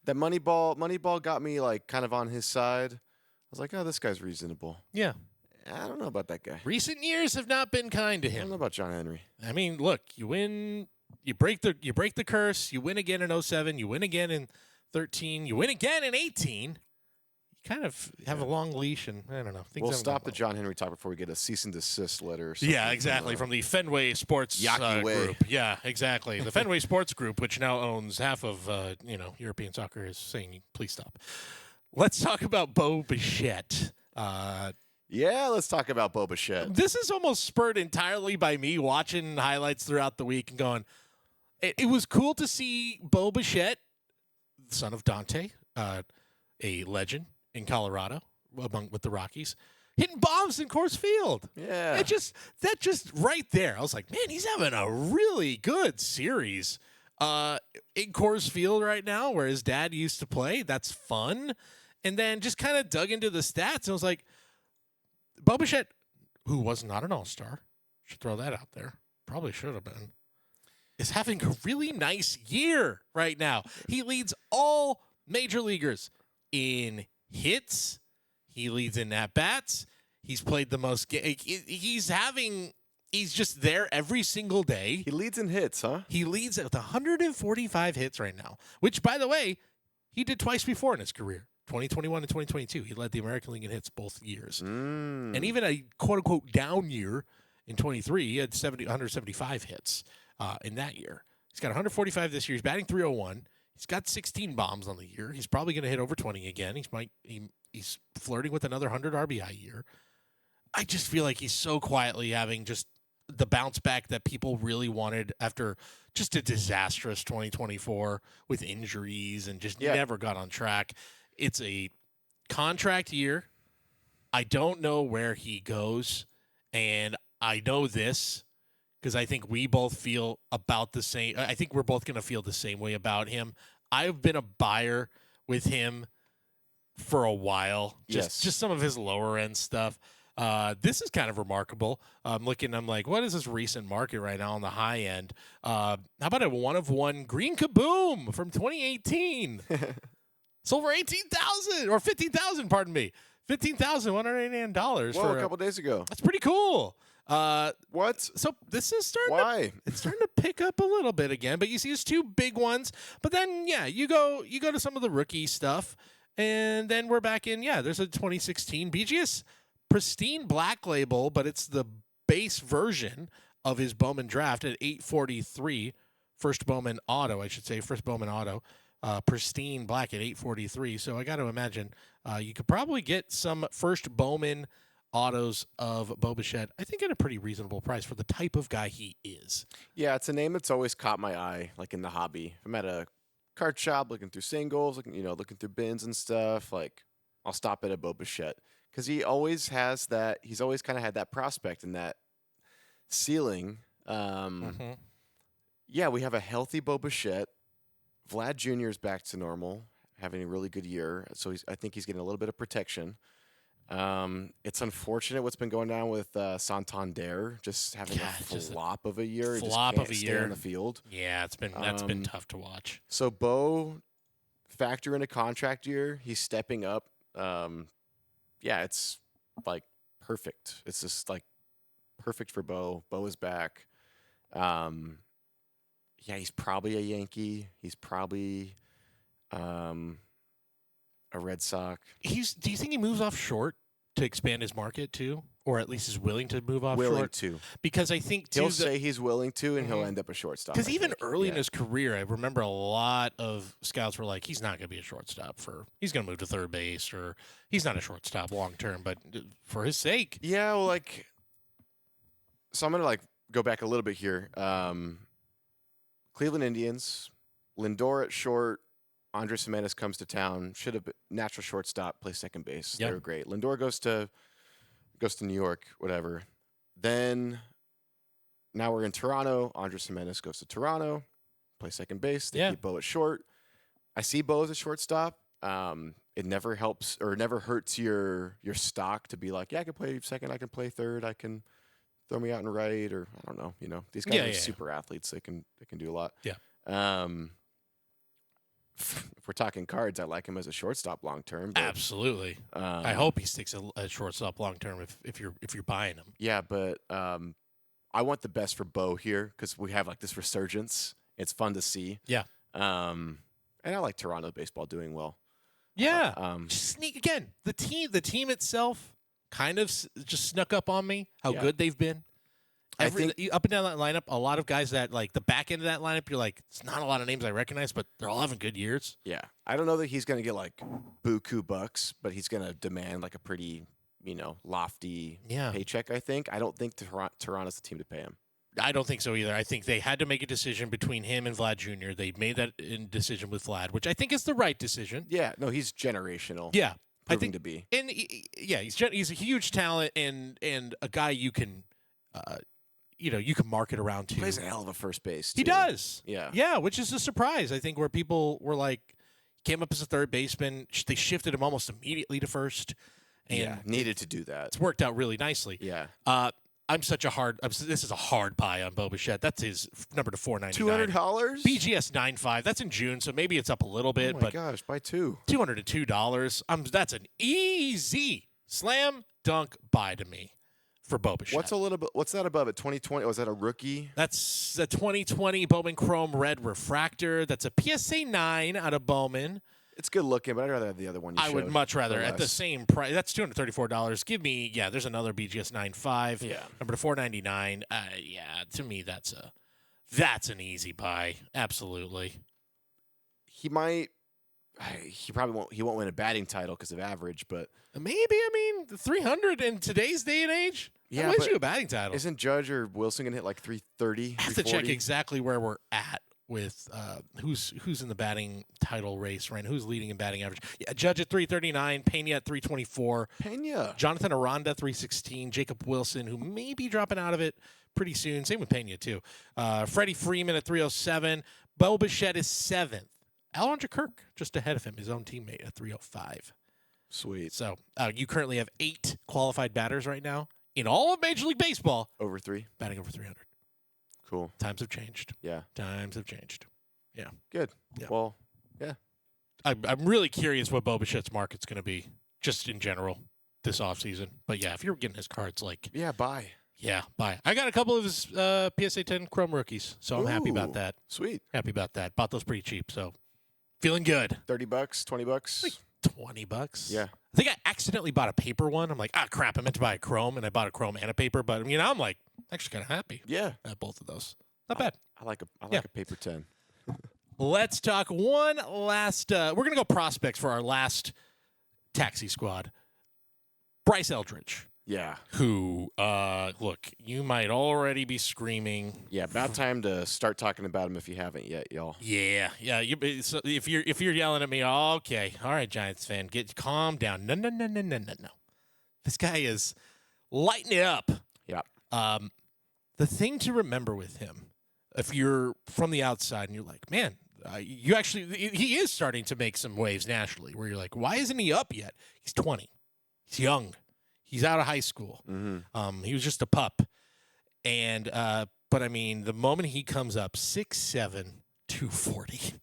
That Moneyball got me like kind of on his side. I was like, oh, this guy's reasonable. Yeah. I don't know about that guy. Recent years have not been kind to I don't him. know about John Henry. I mean, look, you win, you break the curse, you win again in 07, you win again in 13, you win again in 18. You kind of have a long leash, and I don't know. We'll stop the John Henry talk before we get a cease and desist letter. Or yeah, exactly. From the Fenway Sports group. Yeah, exactly. The Fenway Sports Group, which now owns half of European soccer, is saying, please stop. Let's talk about Bo Bichette. Yeah, let's talk about Bo Bichette. This is almost spurred entirely by me watching highlights throughout the week and going, it was cool to see Bo Bichette, son of Dante, a legend in Colorado with the Rockies, hitting bombs in Coors Field. Yeah. That just right there. I was like, man, he's having a really good series in Coors Field right now where his dad used to play. That's fun. And then just kind of dug into the stats and was like, Bo Bichette, who was not an all-star, should throw that out there, probably should have been, is having a really nice year right now. He leads all major leaguers in hits. He leads in at-bats. He's played the most he's just there every single day. He leads in hits, huh? He leads with 145 hits right now, which, by the way, he did twice before in his career. 2021 and 2022. He led the American League in hits both years. And even a quote-unquote down year in 23, he had 175 hits in that year. He's got 145 this year. He's batting .301. He's got 16 bombs on the year. He's probably going to hit over 20 again. He's flirting with another 100 RBI year. I just feel like he's so quietly having just the bounce back that people really wanted after just a disastrous 2024 with injuries and just never got on track. It's a contract year. I don't know where he goes, and I know this because I think we both feel about the same. I think we're both going to feel the same way about him. I've been a buyer with him for a while. Just some of his lower end stuff. This is kind of remarkable. I'm like, what is this recent market right now on the high end? How about a 1-of-1 Green Kaboom from 2018? It's over $18,000 or $15,000. Pardon me, $15,189 for a couple days ago. That's pretty cool. What? So this is starting. Why? It's starting to pick up a little bit again. But you see, it's two big ones. But then, you go to some of the rookie stuff, and then we're back in. Yeah, there's a 2016 BGS pristine black label, but it's the base version of his Bowman draft at 843. First Bowman auto. Pristine black at 843. So I got to imagine you could probably get some first Bowman autos of Bo Bichette, I think, at a pretty reasonable price for the type of guy he is. Yeah, it's a name that's always caught my eye, like in the hobby. If I'm at a card shop looking through singles, looking through bins and stuff, like I'll stop at a Bo Bichette because he always has that. He's always kind of had that prospect and that ceiling. Yeah, we have a healthy Bo Bichette. Vlad Jr. is back to normal, having a really good year. So I think he's getting a little bit of protection. It's unfortunate what's been going on with Santander, just having a flop of a year. Flop of a year in the field. Yeah, that's been tough to watch. So Bo, factor in a contract year, he's stepping up. It's like perfect. It's just like perfect for Bo. Bo is back. He's probably a Yankee. He's probably a Red Sox. Do you think he moves off short to expand his market too, or at least is willing to move off willing short? To, because I think he'll say he's willing to, and he'll end up a shortstop. Because even early in his career, I remember a lot of scouts were like, "He's not going to be a shortstop. He's going to move to third base, or he's not a shortstop long term." But for his sake, yeah, well, like So I'm gonna go back a little bit here. Cleveland Indians, Lindor at short. Andres Gimenez comes to town. Should have been natural shortstop, play second base. Yeah. They were great. Lindor goes to New York, whatever. Then now we're in Toronto. Andres Gimenez goes to Toronto, play second base. They keep Bo at short. I see Bo as a shortstop. It never helps or never hurts your stock to be like, yeah, I can play second, I can play third, I can throw me out and right, or I don't know. These guys are super athletes. They can do a lot. Yeah. If we're talking cards, I like him as a shortstop long term. Absolutely. I hope he sticks a shortstop long term if you're buying him. Yeah, but I want the best for Bo here because we have this resurgence. It's fun to see. Yeah. And I like Toronto baseball doing well. Yeah. Just sneak again. The team itself kind of just snuck up on me. How good they've been. I think up and down that lineup, a lot of guys that the back end of that lineup, you're like, it's not a lot of names I recognize, but they're all having good years. Yeah. I don't know that he's going to get buku bucks, but he's going to demand a pretty, lofty paycheck, I think. I don't think Toronto's the team to pay him. I don't think so either. I think they had to make a decision between him and Vlad Jr. They made that decision with Vlad, which I think is the right decision. Yeah. No, he's generational. Yeah. I think to be. And he's a huge talent and a guy you can you can market around to. He plays a hell of a first base, too. He does. Yeah. Yeah, which is a surprise, I think, where people were like, came up as a third baseman. They shifted him almost immediately to first. And needed to do that. It's worked out really nicely. Yeah. This is a hard buy on Bo Bichette. That's his number to $499. $200? BGS 9.5. That's in June, so maybe it's up a little bit. Oh my gosh, buy two. $202. That's an easy slam dunk buy to me for Bo Bichette. What's that above it? 2020? Was that a rookie? That's the 2020 Bowman Chrome Red Refractor. That's a PSA 9 out of Bowman. It's good looking, but I'd rather have the other one. I would much rather at the same price. That's $234. Give me, there's another BGS 9.5. Yeah. Number to $499. To me that's an easy buy. Absolutely. He probably won't. He won't win a batting title because of average, but maybe. I mean, 300 in today's day and age. Yeah, wins you a batting title. Isn't Judge or Wilson gonna hit 330? I have to check exactly where we're at with who's in the batting title race right now, who's leading in batting average. Yeah, Judge at 339, Pena at 324. Jonathan Aranda 316, Jacob Wilson, who may be dropping out of it pretty soon. Same with Pena too. Freddie Freeman at 307. Bo Bichette is 7th. Alondra Kirk just ahead of him, his own teammate at 305. Sweet. So you currently have 8 qualified batters right now in all of Major League Baseball. Over 3. Batting over 300. Cool. Times have changed. Yeah. Times have changed. Yeah. Good. Yeah. Well, yeah. I'm really curious what Bo Bichette's market's going to be just in general this offseason. But, if you're getting his cards, buy. Yeah, buy. I got a couple of his PSA 10 Chrome rookies, so I'm happy about that. Sweet. Happy about that. Bought those pretty cheap, so feeling good. $30, $20? $20. Yeah. I think I accidentally bought a paper one. I'm like, crap, I meant to buy a Chrome, and I bought a Chrome and a paper. But, I'm like, actually kind of happy. Yeah. At both of those. Not bad. I like a paper 10. Let's talk one last. We're going to go prospects for our last taxi squad. Bryce Eldridge. Yeah. Who, look, you might already be screaming. Yeah, about time to start talking about him if you haven't yet, y'all. Yeah. So if you're yelling at me, okay, all right, Giants fan, calm down. No. This guy is lighting it up. Yeah. The thing to remember with him, if you're from the outside and you're like, man, he is starting to make some waves nationally where you're like, why isn't he up yet? He's 20. He's young. He's out of high school. Mm-hmm. He was just a pup. And, but I mean, the moment he comes up, 6'7", 240.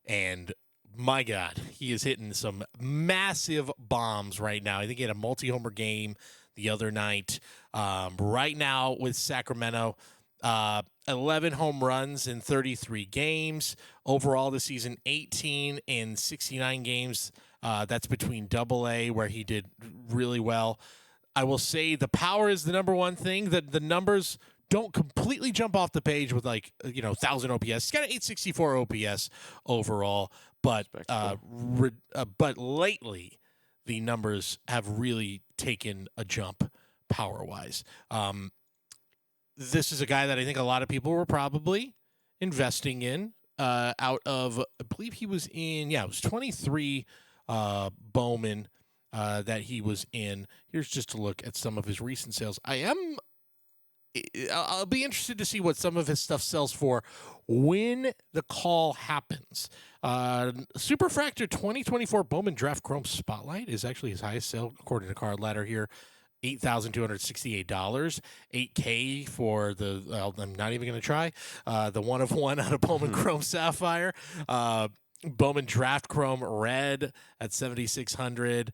And my God, he is hitting some massive bombs right now. I think he had a multi-homer game the other night. Right now with Sacramento, 11 home runs in 33 games. Overall this season, 18 in 69 games. That's between AA, where he did really well. I will say the power is the number one thing. The numbers don't completely jump off the page with 1,000 OPS. He's got an 864 OPS overall, but lately the numbers have really taken a jump power-wise. this is a guy that I think a lot of people were probably investing in. Out of, I believe he was in, it was 23 Bowman that he was in. Here's just a look at some of his recent sales. I'll be interested to see what some of his stuff sells for when the call happens. Superfractor 2024 Bowman Draft Chrome Spotlight is actually his highest sale according to Card Ladder here. $8,268, $8K for the. I'm not even going to try the 1 of 1 out of Bowman Chrome Sapphire. Bowman Draft Chrome Red at $7,600.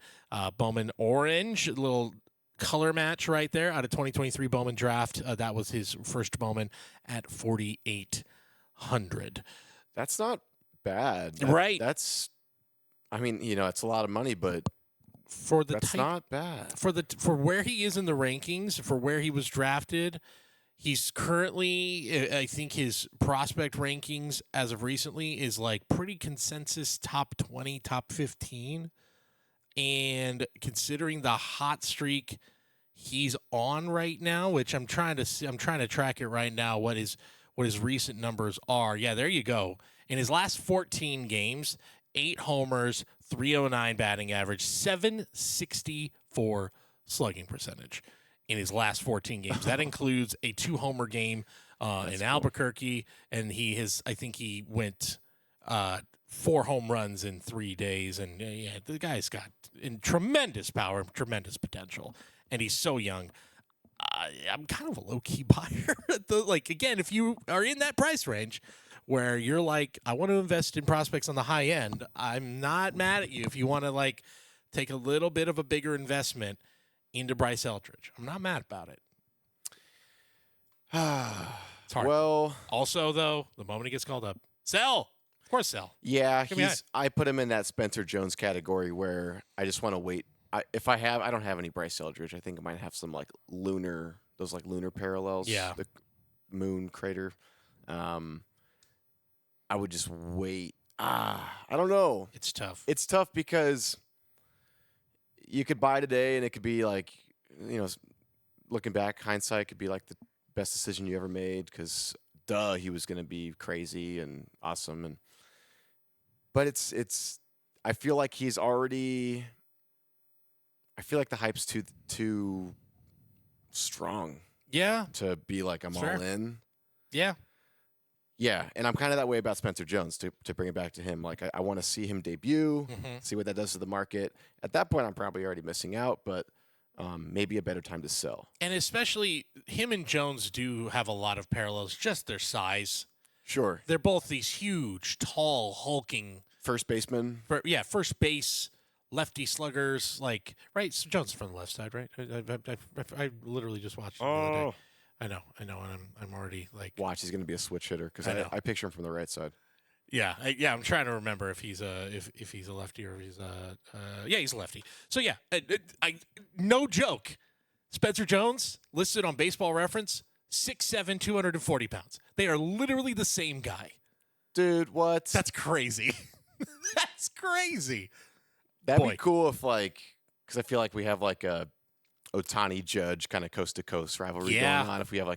Bowman Orange, a little color match right there out of 2023 Bowman Draft. That was his first Bowman at $4,800. That's not bad, right? That's, I mean, it's a lot of money, but for the that's not bad for where he is in the rankings, for where he was drafted. He's currently, I think his prospect rankings as of recently is like pretty consensus top 20, top 15. And considering the hot streak he's on right now, which I'm trying to track it right now, what his recent numbers are. Yeah, there you go. In his last 14 games, 8 homers, 309 batting average, 764 slugging percentage in his last 14 games. That includes a 2-homer game in Albuquerque, and I think he went 4 home runs in 3 days. And the guy's got tremendous power, tremendous potential, and he's so young. I'm kind of a low-key buyer. Again, if you are in that price range where you're like, I want to invest in prospects on the high end, I'm not mad at you if you want to take a little bit of a bigger investment into Bryce Eldridge. I'm not mad about it. It's hard. Well, also though, the moment he gets called up, sell. Of course, sell. Yeah, I put him in that Spencer Jones category where I just want to wait. I don't have any Bryce Eldridge. I think I might have some lunar parallels. Yeah. The moon crater. I would just wait. I don't know. It's tough. It's tough because you could buy today and it could be looking back, hindsight could be the best decision you ever made because he was going to be crazy and awesome. But it's I feel like he's already, I feel like the hype's too strong. Yeah. To be I'm all in. Yeah. Yeah, and I'm kind of that way about Spencer Jones, to bring it back to him. I want to see him debut, see what that does to the market. At that point, I'm probably already missing out, but maybe a better time to sell. And especially him and Jones do have a lot of parallels, just their size. Sure. They're both these huge, tall, hulking. First baseman. First base, lefty sluggers. Right? So Jones is from the left side, right? I literally just watched him the other day. I know, and I'm already watch. He's going to be a switch hitter because I picture him from the right side. Yeah, I'm trying to remember if he's a lefty or if he's he's a lefty. So yeah, no joke. Spencer Jones listed on Baseball Reference, 6'7", 240 pounds. They are literally the same guy. Dude, what? That's crazy. That's crazy. That'd be cool if because I feel like we have a Ohtani Judge kind of coast to coast rivalry going on. If we have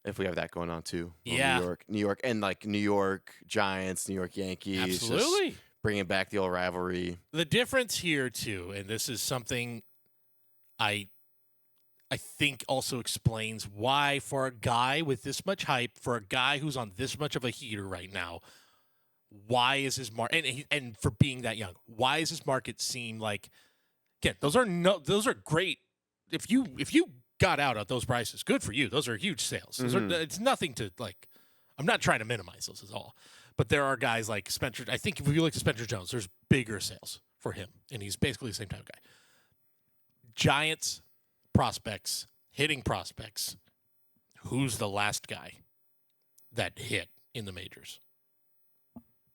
if we have that going on too. Yeah. New York, and New York Giants, New York Yankees. Absolutely. Just bringing back the old rivalry. The difference here too, and this is something I think also explains why, for a guy with this much hype, for a guy who's on this much of a heater right now, why is his market, and for being that young, why does his market seem again, those are great. If you got out at those prices, good for you. Those are huge sales. It's nothing to I'm not trying to minimize those at all. But there are guys like Spencer. I think if you look at Spencer Jones, there's bigger sales for him, and he's basically the same type of guy. Giants prospects, hitting prospects. Who's the last guy that hit in the majors?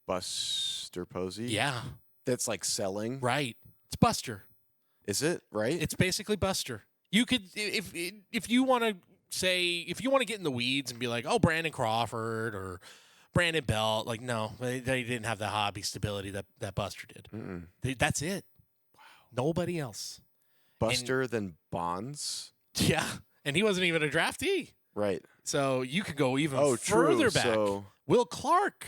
Buster Posey. Yeah, that's selling. Right, it's Buster. Is it right? It's basically Buster. You could, if you want to say, if you want to get in the weeds and be like, oh, Brandon Crawford or Brandon Belt, no, they didn't have the hobby stability that Buster did. That's it. Wow. Nobody else. Buster than Bonds. Yeah, and he wasn't even a draftee. Right. So you could go even Oh, further true. back. So Will Clark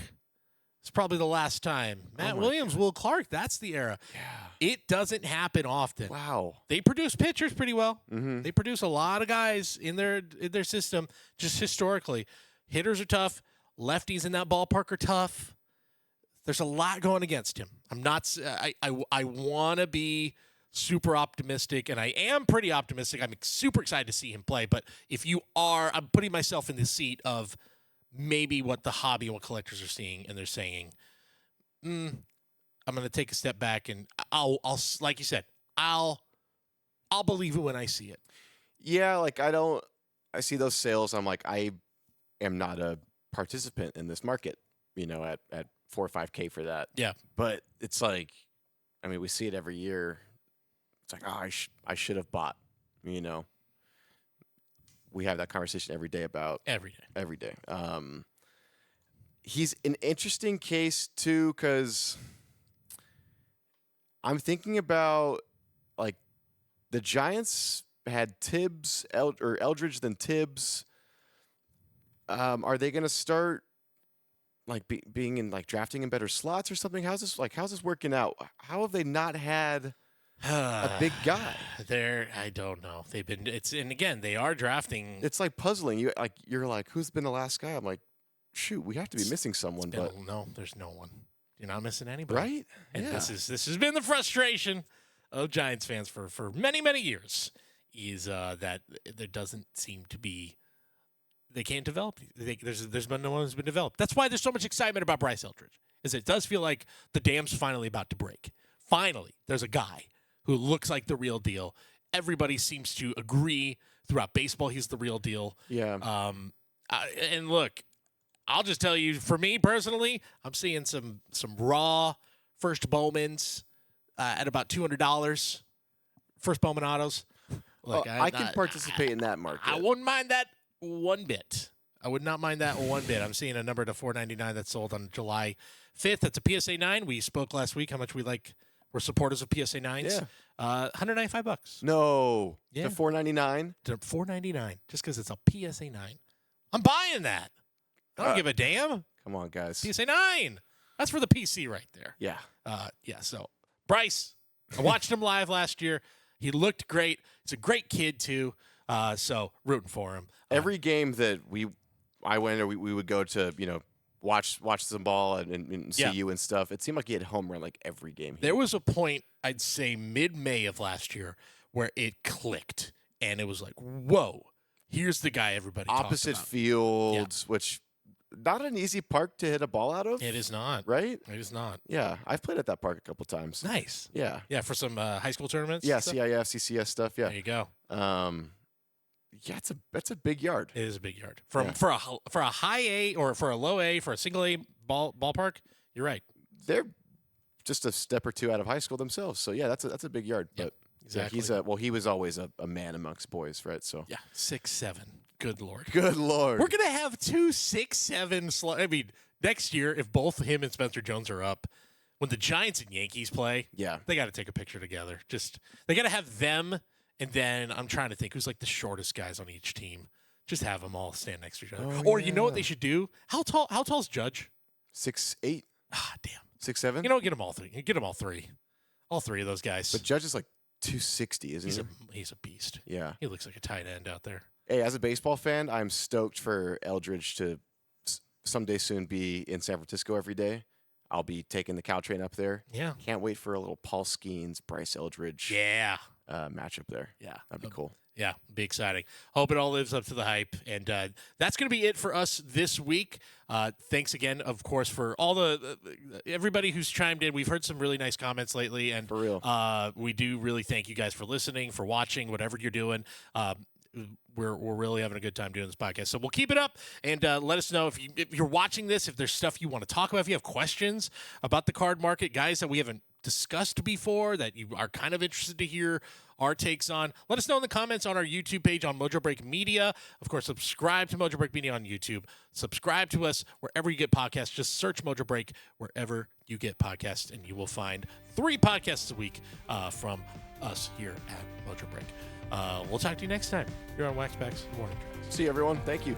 is probably the last time. Matt my Williams, Will Clark, that's the era. yeah. It doesn't happen often. Wow. They produce pitchers pretty well. Mm-hmm. They produce a lot of guys in their system just historically. Hitters are tough. Lefties in that ballpark are tough. There's a lot going against him. I'm not I want to be super optimistic, and I am pretty optimistic. I'm super excited to see him play, but if you are, I'm putting myself in the seat of maybe what the hobby and what collectors are seeing, and they're saying, I'm going to take a step back, and I'll like you said, I'll believe it when I see it. Yeah, like I see those sales. I'm like, I am not a participant in this market, at 4 or 5K for that. Yeah. But it's like, I mean, we see it every year. It's like, oh, I should have bought, We have that conversation every day about Every day. He's an interesting case too, because I'm thinking about like the Giants had Tibbs or Eldridge then Tibbs. Are they going to start like being in like drafting in better slots or something? How's this working out? How have they not had a big guy? I don't know. And again, they are drafting. It's like puzzling. You're like, who's been the last guy? I'm like, shoot, we have to be missing someone. But no, there's no one. You're not missing anybody, right? And yeah. this has been the frustration of Giants fans for many, many years. Is that there doesn't seem to be. They can't develop. There's been no one who's been developed. That's why there's so much excitement about Bryce Eldridge. Is it does feel like the dam's finally about to break. Finally, there's a guy who looks like the real deal. Everybody seems to agree throughout baseball he's the real deal. Yeah. And look, I'll just tell you, for me personally, I'm seeing some raw first Bowmans at about $200. First Bowman autos. Look, I can participate in that market. I wouldn't mind that one bit. I would not mind that one bit. I'm seeing a number to $499 that's sold on July 5th. That's a PSA 9. We spoke last week how much we're supporters of PSA 9s. Yeah. $195. No. Yeah. To $499? To $499 just because it's a PSA 9. I'm buying that. I don't give a damn. Come on, guys. PSA 9. That's for the PC right there. Yeah. So Bryce, I watched him live last year. He looked great. He's a great kid too. So rooting for him. Every game that I went or we would go to, watch some ball and see you and stuff. It seemed like he had home run like every game. There was a point, I'd say mid-May of last year, where it clicked, and it was like, whoa, here's the guy everybody talks about. Opposite fields, which not an easy park to hit a ball out of. It is not. Right? It is not. Yeah, I've played at that park a couple times. Nice. Yeah. Yeah, for some high school tournaments? Yeah, CIF, CCS stuff, yeah. There you go. Yeah, that's a big yard. It is a big yard. For a high A or for a low A, for a single A ballpark, you're right. They're just a step or two out of high school themselves. So yeah, that's a big yard. Yep, But exactly. he was always a man amongst boys, right? So Yeah, 6'7". Good Lord. Good Lord. We're gonna have 2 6'7". I mean, next year, if both him and Spencer Jones are up, when the Giants and Yankees play, Yeah. they got to take a picture together. They got to have them, and then I'm trying to think who's like the shortest guys on each team. Just have them all stand next to each other. Oh, Or you know what yeah. they should do? How tall's Judge? 6'8", Ah, damn. 6'7". Get them all three. Get them all three. All three of those guys. But Judge is like 260, isn't he? He's a beast. Yeah. He looks like a tight end out there. Hey, as a baseball fan, I'm stoked for Eldridge to someday soon be in San Francisco every day. I'll be taking the Caltrain up there. Yeah. Can't wait for a little Paul Skeens, Bryce Eldridge Yeah. matchup there. Yeah. That'd be cool. Yeah, be exciting. Hope it all lives up to the hype. And that's going to be it for us this week. Thanks again, of course, for all everybody who's chimed in. We've heard some really nice comments lately. And For real. we do really thank you guys for listening, for watching, whatever you're doing. We're really having a good time doing this podcast. So we'll keep it up and let us know if you're watching this, if there's stuff you want to talk about, if you have questions about the card market, guys that we haven't discussed before that you are kind of interested to hear our takes on, let us know in the comments on our YouTube page on Mojobreak Media. Of course, subscribe to Mojobreak Media on YouTube. Subscribe to us wherever you get podcasts. Just search Mojobreak wherever you get podcasts, and you will find 3 podcasts a week from us here at Mojobreak. We'll talk to you next time here on Waxbacks Morning Drive. See you, everyone. Thank you.